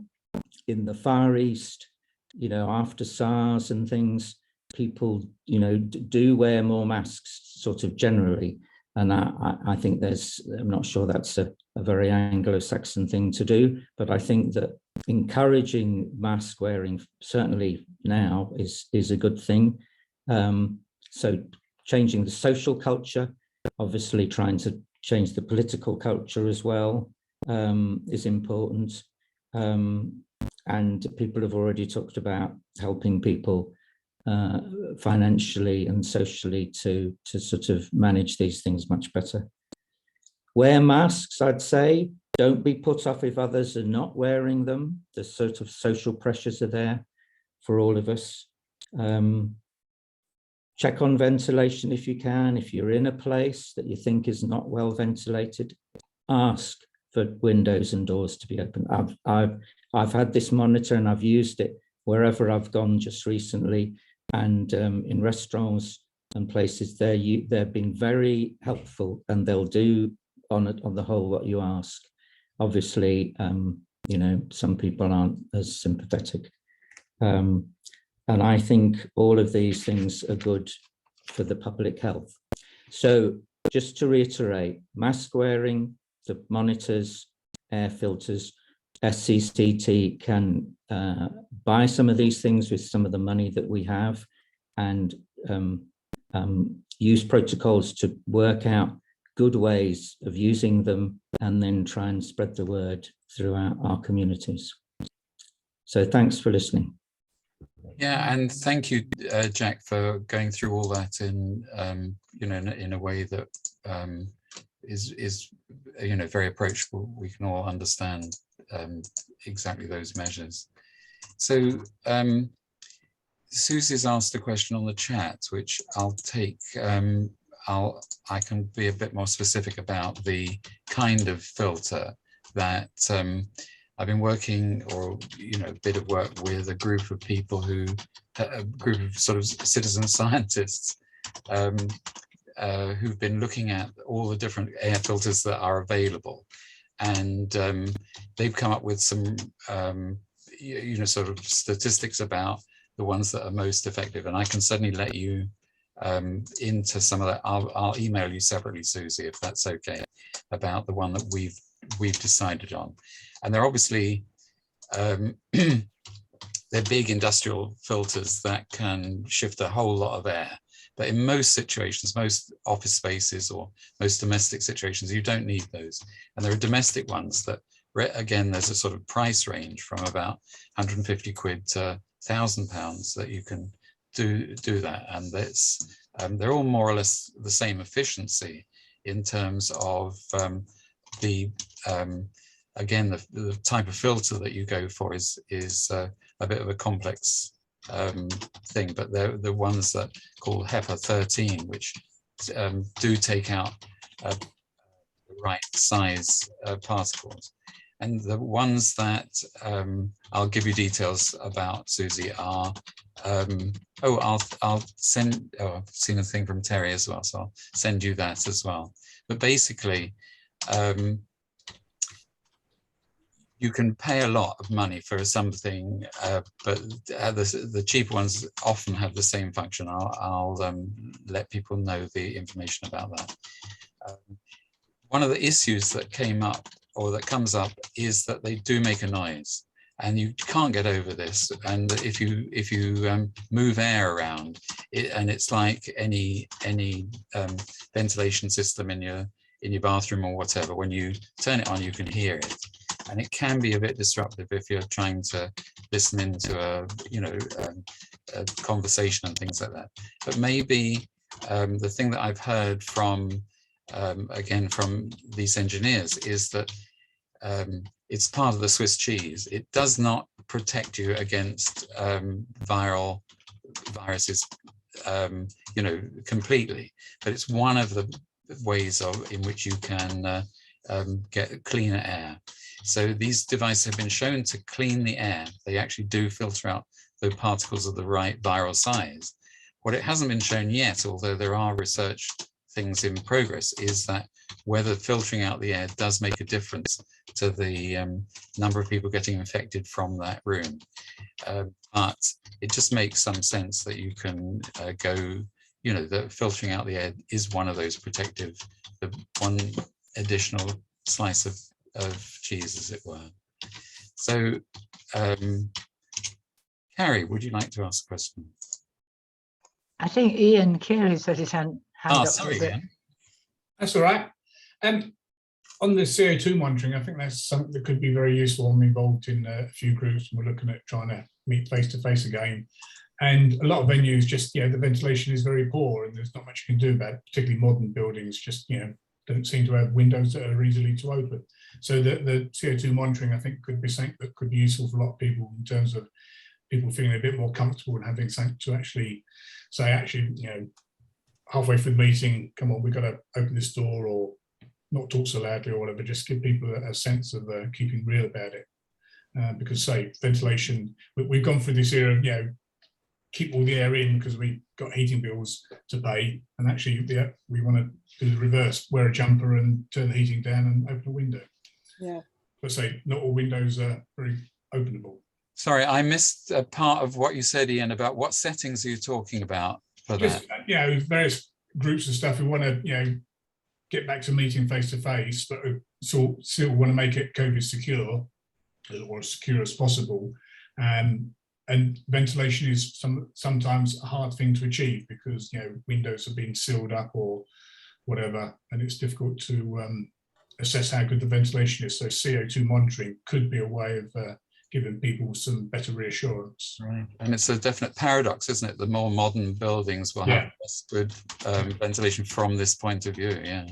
In the Far East, you know, after SARS and things, people, you know, do wear more masks sort of generally. And I think I'm not sure that's a very Anglo-Saxon thing to do, but I think that encouraging mask wearing, certainly now, is a good thing. So changing the social culture, obviously trying to change the political culture as well, is important. And people have already talked about helping people financially and socially to sort of manage these things much better. Wear masks, I'd say. Don't be put off if others are not wearing them. The sort of social pressures are there for all of us. Check on ventilation if you can. If you're in a place that you think is not well ventilated, ask for windows and doors to be open. I've had this monitor and I've used it wherever I've gone just recently, and in restaurants and places they've been very helpful, and they'll do on the whole what you ask. Obviously, you know, some people aren't as sympathetic, and I think all of these things are good for the public health. So just to reiterate, mask wearing, the monitors, air filters, SCCT can buy some of these things with some of the money that we have, and use protocols to work out good ways of using them, and then try and spread the word throughout our communities. So thanks for listening. Yeah, and thank you, Jack, for going through all that in you know, in a way that is you know, very approachable. We can all understand exactly those measures. So Susie's asked a question on the chat, which I'll take. I can be a bit more specific about the kind of filter that I've been working, or a bit of work with a group of people a group of sort of citizen scientists who've been looking at all the different air filters that are available, and they've come up with some sort of statistics about the ones that are most effective. And I can certainly let you into some of that. I'll email you separately, Susie, if that's okay, about the one that we've decided on. And they're obviously they're big industrial filters that can shift a whole lot of air. But in most situations, most office spaces or most domestic situations, you don't need those. And there are domestic ones that, again, there's a sort of price range from about 150 quid to £1,000 that you can do that. And that's, they're all more or less the same efficiency in terms of again, the type of filter that you go for is a bit of a complex thing, but they're the ones that called HEPA 13, which do take out the right size particles. And the ones that I'll give you details about, Susie, are I'll send. Oh, I've seen a thing from Terry as well, so I'll send you that as well. But basically, you can pay a lot of money for something, but the cheaper ones often have the same function. I'll let people know the information about that. One of the issues that came up, or that comes up, is that they do make a noise, and you can't get over this. And if you move air around, and it's like any ventilation system in your bathroom or whatever, when you turn it on, you can hear it. And it can be a bit disruptive if you're trying to listen into a conversation and things like that. But maybe the thing that I've heard from, again, from these engineers is that it's part of the Swiss cheese. It does not protect you against viruses, completely, but it's one of the ways in which you can get cleaner air. So these devices have been shown to clean the air. They actually do filter out the particles of the right viral size. What it hasn't been shown yet, although there are research things in progress, is that whether filtering out the air does make a difference to the number of people getting infected from that room. But it just makes some sense that you can go, that filtering out the air is one of those protective, the one additional slice of cheese, as it were. So, Carrie, would you like to ask a question? I think Ian Carey said his hand up. Sorry, Ian. That's all right. On the CO2 monitoring, I think that's something that could be very useful. I'm involved in a few groups, and we're looking at trying to meet face-to-face again. And a lot of venues just, the ventilation is very poor, and there's not much you can do about it, particularly modern buildings, just, don't seem to have windows that are easily to open. So the CO2 monitoring, I think, could be something that could be useful for a lot of people in terms of people feeling a bit more comfortable and having something to actually say, halfway through the meeting, come on, we've got to open this door, or not talk so loudly or whatever, just give people a sense of keeping real about it. Because, say, ventilation, we've gone through this era of, keep all the air in because we've got heating bills to pay, and actually we want to do the reverse, wear a jumper and turn the heating down and open a window. Yeah. But say not all windows are very openable. Sorry, I missed a part of what you said, Ian, about what settings are you talking about for Just, that? Various groups and stuff who want to, get back to meeting face to face, but still want to make it COVID secure, or as secure as possible. And ventilation is sometimes a hard thing to achieve because windows have been sealed up or whatever, and it's difficult to assess how good the ventilation is. So CO2 monitoring could be a way of giving people some better reassurance. Right, and it's a definite paradox, isn't it? The more modern buildings will have less good ventilation from this point of view. Yeah,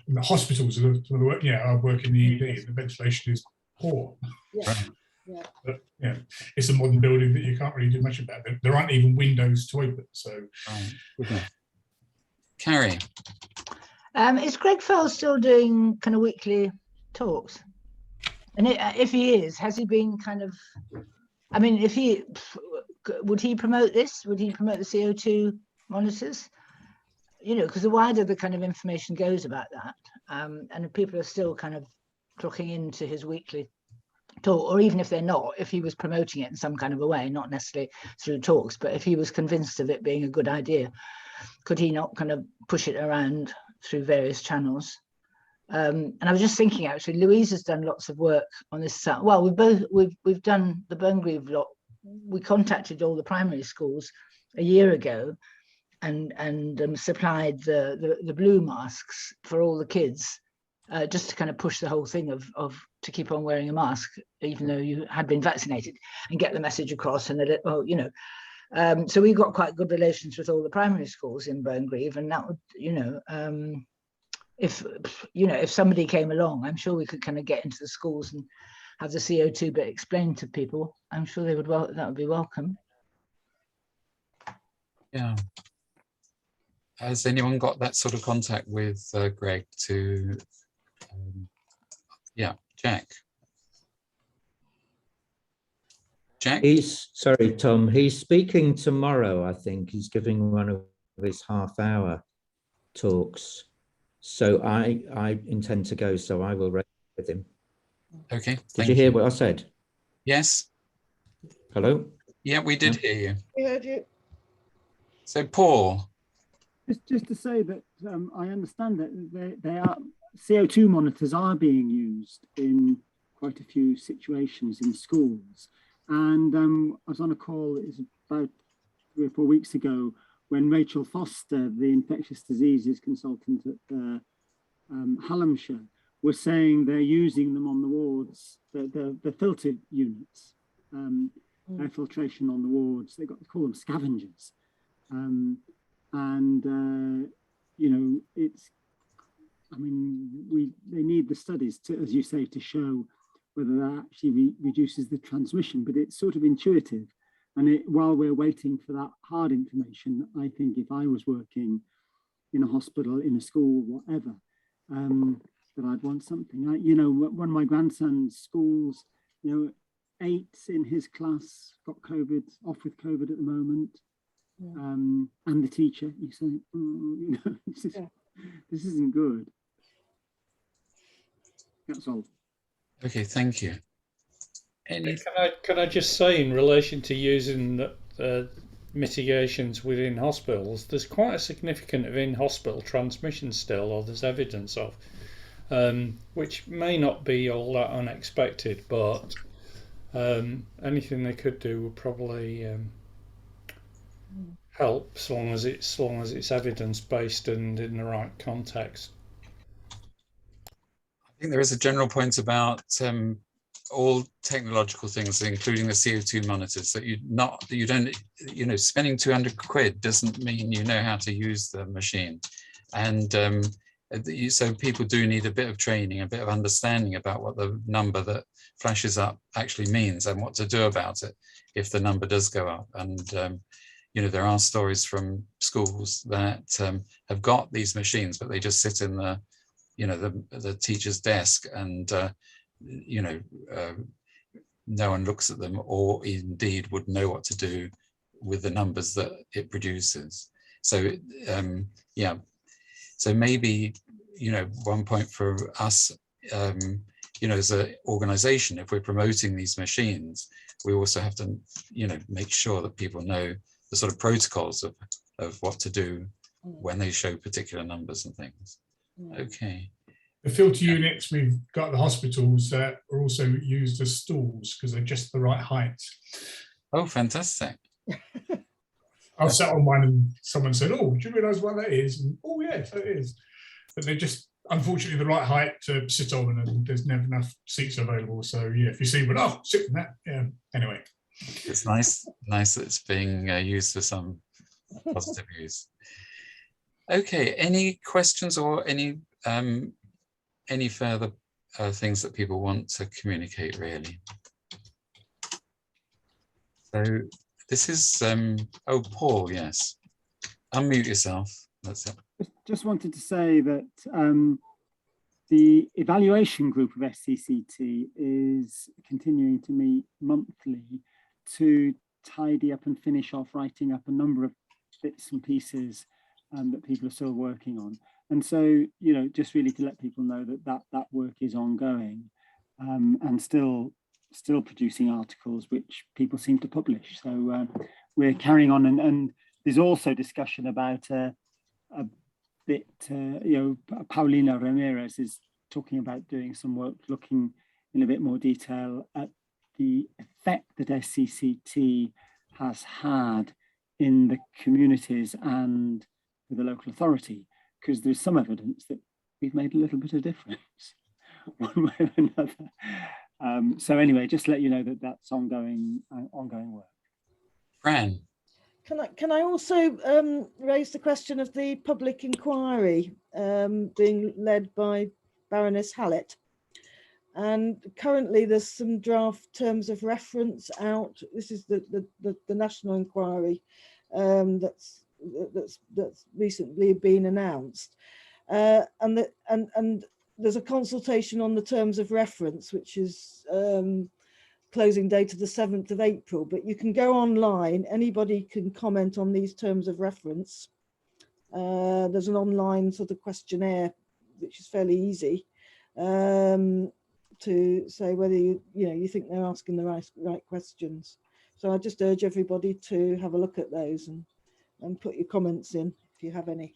and the hospitals, I work in the ED. The ventilation is poor. Yeah. Right. Yeah. But it's a modern building that you can't really do much about. There aren't even windows to open. So, right. Carrie, is Greg Fell still doing kind of weekly talks? And if he is, has he been kind of, I mean, would he promote this? Would he promote the CO2 monitors? You know, because the wider the kind of information goes about that, and people are still kind of clocking into his weekly talk, or even if they're not, if he was promoting it in some kind of a way, not necessarily through talks, but if he was convinced of it being a good idea, could he not kind of push it around through various channels? And I was just thinking, actually, Louise has done lots of work on this. Well, we've done the Bungreave lot. We contacted all the primary schools a year ago and supplied the blue masks for all the kids, just to kind of push the whole thing of to keep on wearing a mask even though you had been vaccinated, and get the message across. And that, well, you know, so we've got quite good relations with all the primary schools in Bungreave, and that would, you know, if somebody came along, I'm sure we could kind of get into the schools and have the CO2 bit explained to people. I'm sure they would, that would be welcome. Yeah. Has anyone got that sort of contact with Greg to, yeah, Jack? Jack? Sorry, Tom, he's speaking tomorrow, I think. He's giving one of his half-hour talks. So I intend to go, so I will raise with him. Okay. Did you hear what I said? Yes. Hello? Yeah, we did hear you. We heard you. So Paul. Just to say that I understand that they are CO2 monitors are being used in quite a few situations in schools. And I was on a call, it was about 3 or 4 weeks ago, when Rachel Foster, the infectious diseases consultant at Hallamshire, was saying they're using them on the wards, the filter units, air filtration on the wards. They call them scavengers. You know, it's, I mean, they need the studies to, as you say, to show whether that actually reduces the transmission, but it's sort of intuitive. And while we're waiting for that hard information, I think if I was working in a hospital, in a school, whatever, that I'd want something. You know, one of my grandson's schools, you know, 8 in his class got COVID, off with COVID at the moment. Yeah. And the teacher, you say, oh, you know, this isn't good. That's all. Okay, thank you. Can I just say, in relation to using mitigations within hospitals, there's quite a significant of in-hospital transmission still, or there's evidence of, which may not be all that unexpected, but anything they could do would probably help, as long as it's evidence-based and in the right context. I think there is a general point about all technological things, including the CO2 monitors, that you don't, you know, spending 200 quid doesn't mean you know how to use the machine. And so people do need a bit of training, a bit of understanding about what the number that flashes up actually means and what to do about it if the number does go up. And you know, there are stories from schools that have got these machines, but they just sit in the, you know, the teacher's desk, and you know, no one looks at them, or indeed would know what to do with the numbers that it produces. So yeah, so maybe, you know, one point for us, you know, as an organization, if we're promoting these machines, we also have to, you know, make sure that people know the sort of protocols of what to do when they show particular numbers and things. Okay. The filter units we've got at the hospitals are also used as stools because they're just the right height. Oh, fantastic. I've sat on one and someone said, oh, do you realise what that is? And, oh, yes, it is. But they're just, unfortunately, the right height to sit on, and there's never enough seats available. So, yeah, if you see one, oh, sit in that. Yeah, anyway. It's nice that it's being used for some positive use. Okay, any questions or any further things that people want to communicate, really? So this is, oh, Paul, yes. Unmute yourself, that's it. Just wanted to say that The evaluation group of SCCT is continuing to meet monthly to tidy up and finish off writing up a number of bits and pieces that people are still working on. And so, you know, just really to let people know that work is ongoing and still producing articles which people seem to publish. So we're carrying on, and there's also discussion about a bit, you know, Paulina Ramirez is talking about doing some work looking in a bit more detail at the effect that SCCT has had in the communities and with the local authority, because there's some evidence that we've made a little bit of difference one way or another. So anyway, just to let you know that that's ongoing work. Fran. Can I also raise the question of the public inquiry being led by Baroness Hallett? And currently there's some draft terms of reference out. This is the national inquiry that's recently been announced, and there's a consultation on the terms of reference, which is closing date of the 7th of April, but you can go online, anybody can comment on these terms of reference. There's an online sort of questionnaire, which is fairly easy, to say whether you think they're asking the right questions. So I just urge everybody to have a look at those and put your comments in if you have any.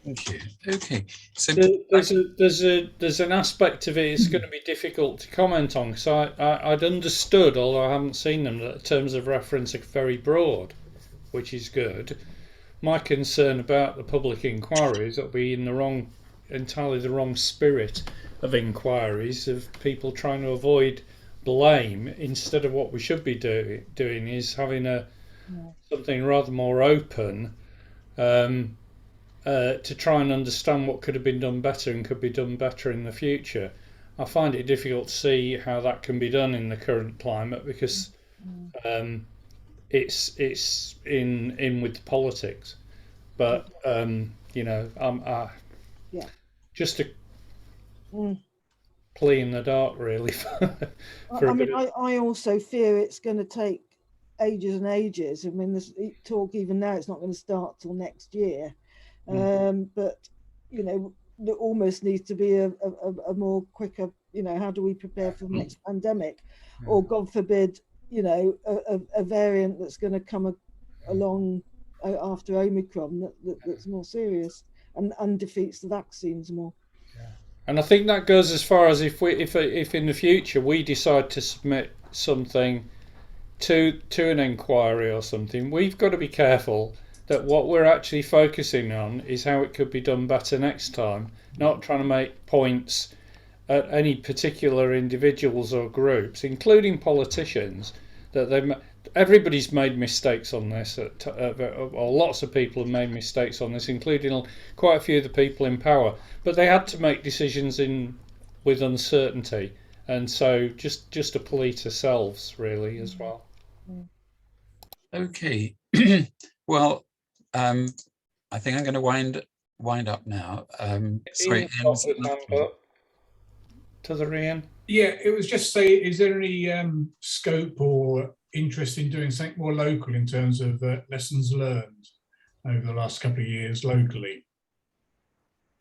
Thank you. Okay, so there's an aspect of it it's going to be difficult to comment on, because I'd understood, although I haven't seen them, that terms of reference are very broad, which is good. My concern about the public inquiry is that it'll be in the entirely the wrong spirit of inquiries, of people trying to avoid blame, instead of what we should be doing is having something rather more open, to try and understand what could have been done better and could be done better in the future. I find it difficult to see how that can be done in the current climate, because it's in with the politics. But you know, just a plea in the dark, really. I also fear it's going to take ages and ages. I mean, this talk even now, it's not going to start till next year. But you know, there almost needs to be a more quicker, you know, how do we prepare for the next pandemic, or God forbid, you know, a variant that's going to come along after Omicron that's more serious and defeats the vaccines more. And I think that goes as far as if in the future we decide to submit something to an inquiry or something, we've got to be careful that what we're actually focusing on is how it could be done better next time, not trying to make points at any particular individuals or groups, including politicians, that everybody's made mistakes on this, or lots of people have made mistakes on this, including quite a few of the people in power, but they had to make decisions with uncertainty, and so just a plea to selves, really, as well. Okay. Well, I think I'm going to wind up now. Sorry, to the Ian. Yeah, it was just say, is there any scope or interest in doing something more local in terms of lessons learned over the last couple of years locally?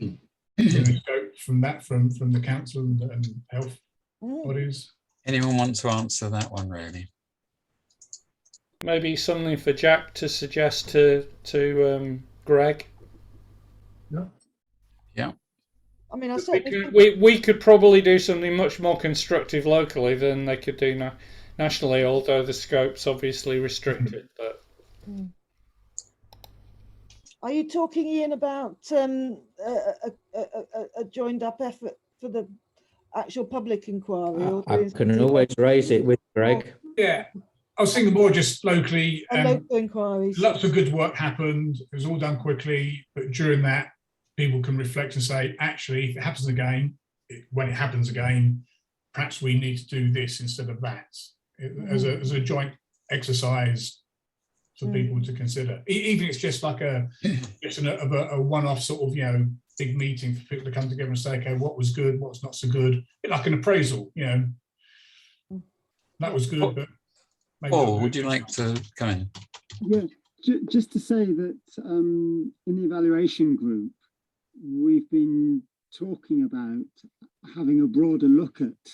Scope from that, from the council and health bodies. Anyone want to answer that one, really? Maybe something for Jack to suggest to Greg. Yeah. I mean, we could probably do something much more constructive locally than they could do nationally, although the scope's obviously restricted. But are you talking, Ian, about a joined up effort for the actual public inquiry? I can always raise it with Greg. Yeah. I was thinking more just locally. Local inquiries. Lots of good work happened. It was all done quickly, but during that, people can reflect and say, actually, if it happens again, when it happens again, perhaps we need to do this instead of that, as a joint exercise for people to consider. Even if it's just like a one-off sort of, you know, big meeting for people to come together and say, okay, what was good, what's not so good, a bit like an appraisal, you know, that was good, but maybe Paul, would you like to come in? Yeah, just to say that in the evaluation group, we've been talking about having a broader look at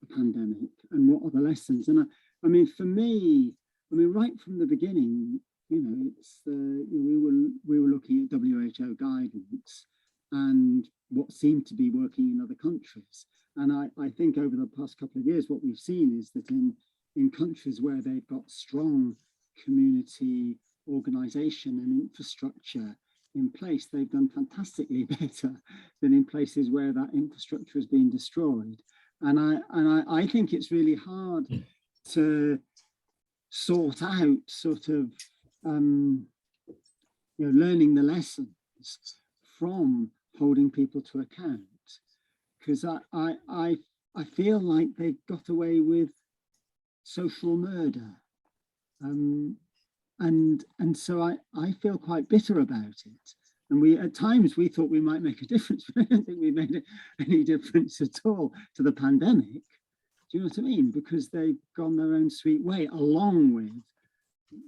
the pandemic and what are the lessons. And I mean, for me, right from the beginning, you know, it's we were looking at WHO guidance and what seemed to be working in other countries. And I think over the past couple of years, what we've seen is that in countries where they've got strong community organisation and infrastructure in place, they've done fantastically better than in places where that infrastructure has been destroyed. And I think it's really hard to sort out sort of you know, learning the lessons from holding people to account, because I feel like they've got away with social murder, and so I feel quite bitter about it. And at times we thought we might make a difference, but I don't think we made any difference at all to the pandemic. Do you know what I mean? Because they've gone their own sweet way, along with,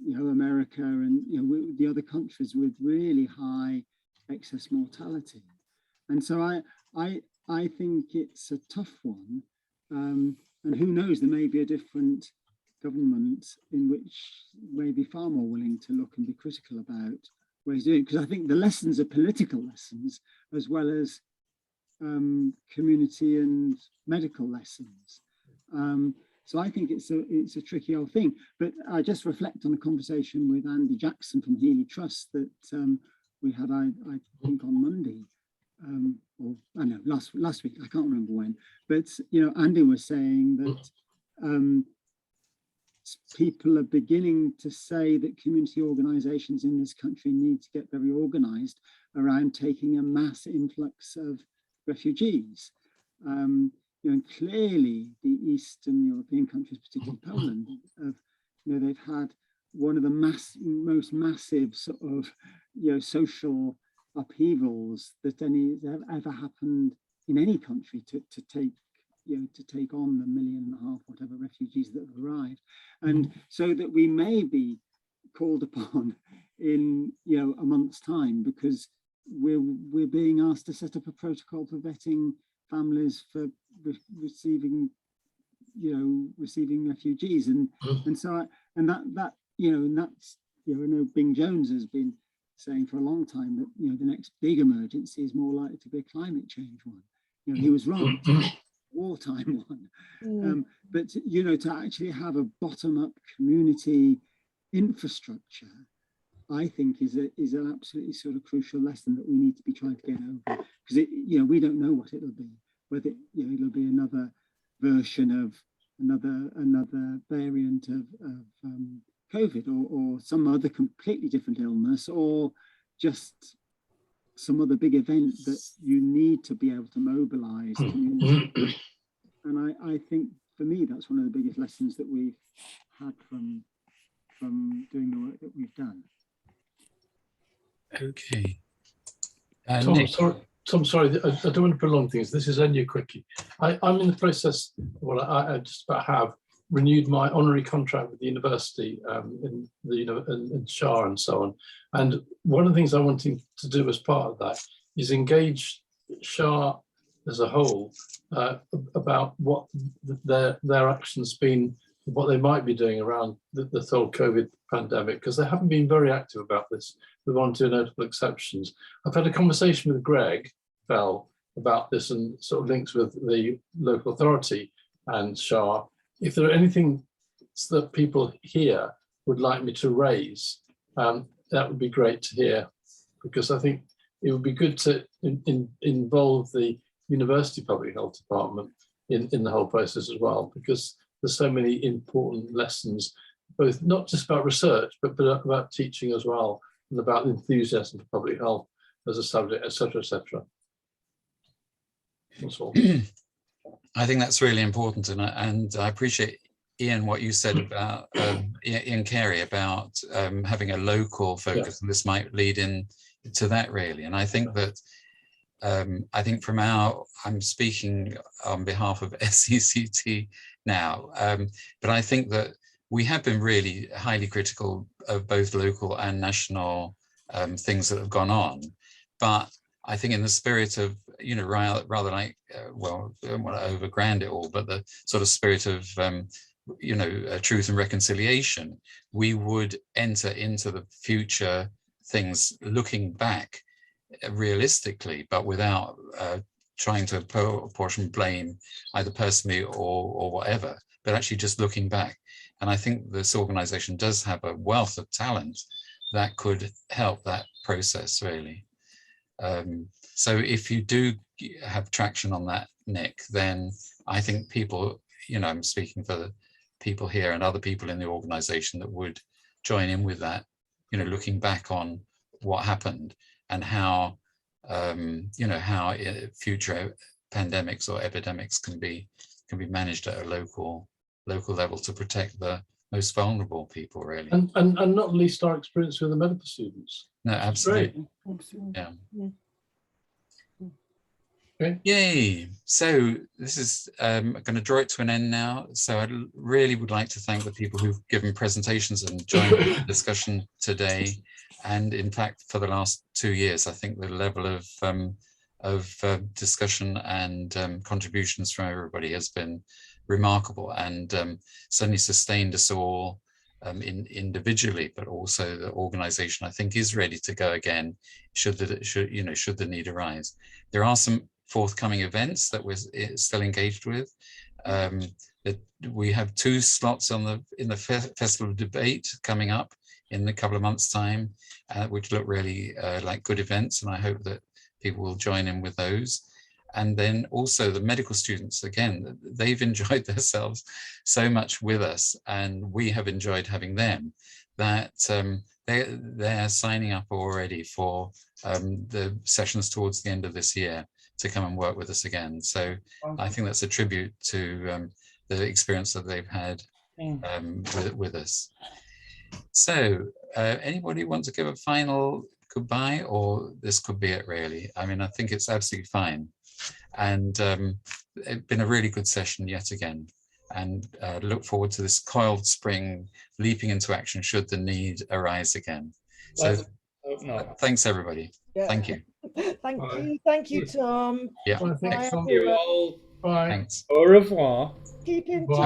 you know, America and, you know, the other countries with really high excess mortality. And so I think it's a tough one. And who knows, there may be a different government in which may be far more willing to look and be critical about ways of doing it. Because I think the lessons are political lessons as well as community and medical lessons. So I think it's a tricky old thing. But I just reflect on a conversation with Andy Jackson from Healy Trust that we had, I think, on Monday, or I know last week. I can't remember when. But you know, Andy was saying that people are beginning to say that community organisations in this country need to get very organised around taking a mass influx of refugees. You know, and clearly the Eastern European countries, particularly Poland, have, you know, they've had one of the most massive sort of, you know, social upheavals that ever happened in any country to take, you know, to take on the 1.5 million, whatever, refugees that have arrived. And so that we may be called upon in, you know, a month's time, because we're being asked to set up a protocol for vetting families for receiving refugees, and so that you know, and that's, you know, I know Bing Jones has been saying for a long time that, you know, the next big emergency is more likely to be a climate change one. You know, he was wrong, wartime one. But you know, to actually have a bottom-up community infrastructure, I think is an absolutely sort of crucial lesson that we need to be trying to get over, because you know, we don't know what it'll be, whether, you know, it'll be another version of another variant of COVID, or some other completely different illness, or just some other big event that you need to be able to mobilise community. And I think for me that's one of the biggest lessons that we've had from doing the work that we've done. Okay. Tom, sorry, I don't want to prolong things. This is only a quickie. I'm in the process, well, I just about have renewed my honorary contract with the university in Shah and so on. And one of the things I'm wanting to do as part of that is engage Shah as a whole about what their actions been, what they might be doing around the whole COVID pandemic, because they haven't been very active about this, with one or two notable exceptions. I've had a conversation with Greg Bell about this and sort of links with the local authority and Shah. If there are anything that people here would like me to raise, that would be great to hear, because I think it would be good to involve the University Public Health Department in the whole process as well, because there's so many important lessons, both not just about research, but about teaching as well, and about enthusiasm for public health as a subject, etc., etc. That's all. I think that's really important, and I appreciate, Ian, what you said about Ian Carey about having a local focus, and this might lead in to that really. And I think that I think I'm speaking on behalf of SECT now, but I think that we have been really highly critical of both local and national things that have gone on. But I think in the spirit of, rather like, well, I don't want to overgrand it all, but the sort of spirit of, truth and reconciliation, we would enter into the future things looking back realistically, but without trying to apportion blame either personally or whatever, but actually just looking back. And I think this organization does have a wealth of talent that could help that process, really. So if you do have traction on that, Nick, then I think people, I'm speaking for the people here and other people in the organization that would join in with that, looking back on what happened and how, how future pandemics or epidemics can be managed at a local level to protect the most vulnerable people, really. And not least our experience with the medical students. No, absolutely. Yeah. Okay. Yay. So this is I'm going to draw it to an end now. So I really would like to thank the people who've given presentations and joined the discussion today. And in fact, for the last 2 years, I think the level of discussion and contributions from everybody has been remarkable, and certainly sustained us all individually, but also the organization, I think, is ready to go again should the need arise. There are some forthcoming events that we're still engaged with. We have 2 slots in the Festival of Debate coming up in a couple of months' time, which look really like good events, and I hope that people will join in with those. And then also the medical students, again, they've enjoyed themselves so much with us, and we have enjoyed having them, that they're signing up already for the sessions towards the end of this year to come and work with us again. So I think that's a tribute to the experience that they've had with us. So anybody want to give a final goodbye, or this could be it, really? I mean, I think it's absolutely fine. And it's been a really good session yet again, and look forward to this coiled spring leaping into action should the need arise again. So thanks, everybody. Yeah. Thank you. Thank you, Tom. Yeah. Well, Bye, thanks, Tom. everyone. all. Bye. Thanks. Au revoir. Keep in Bye. touch.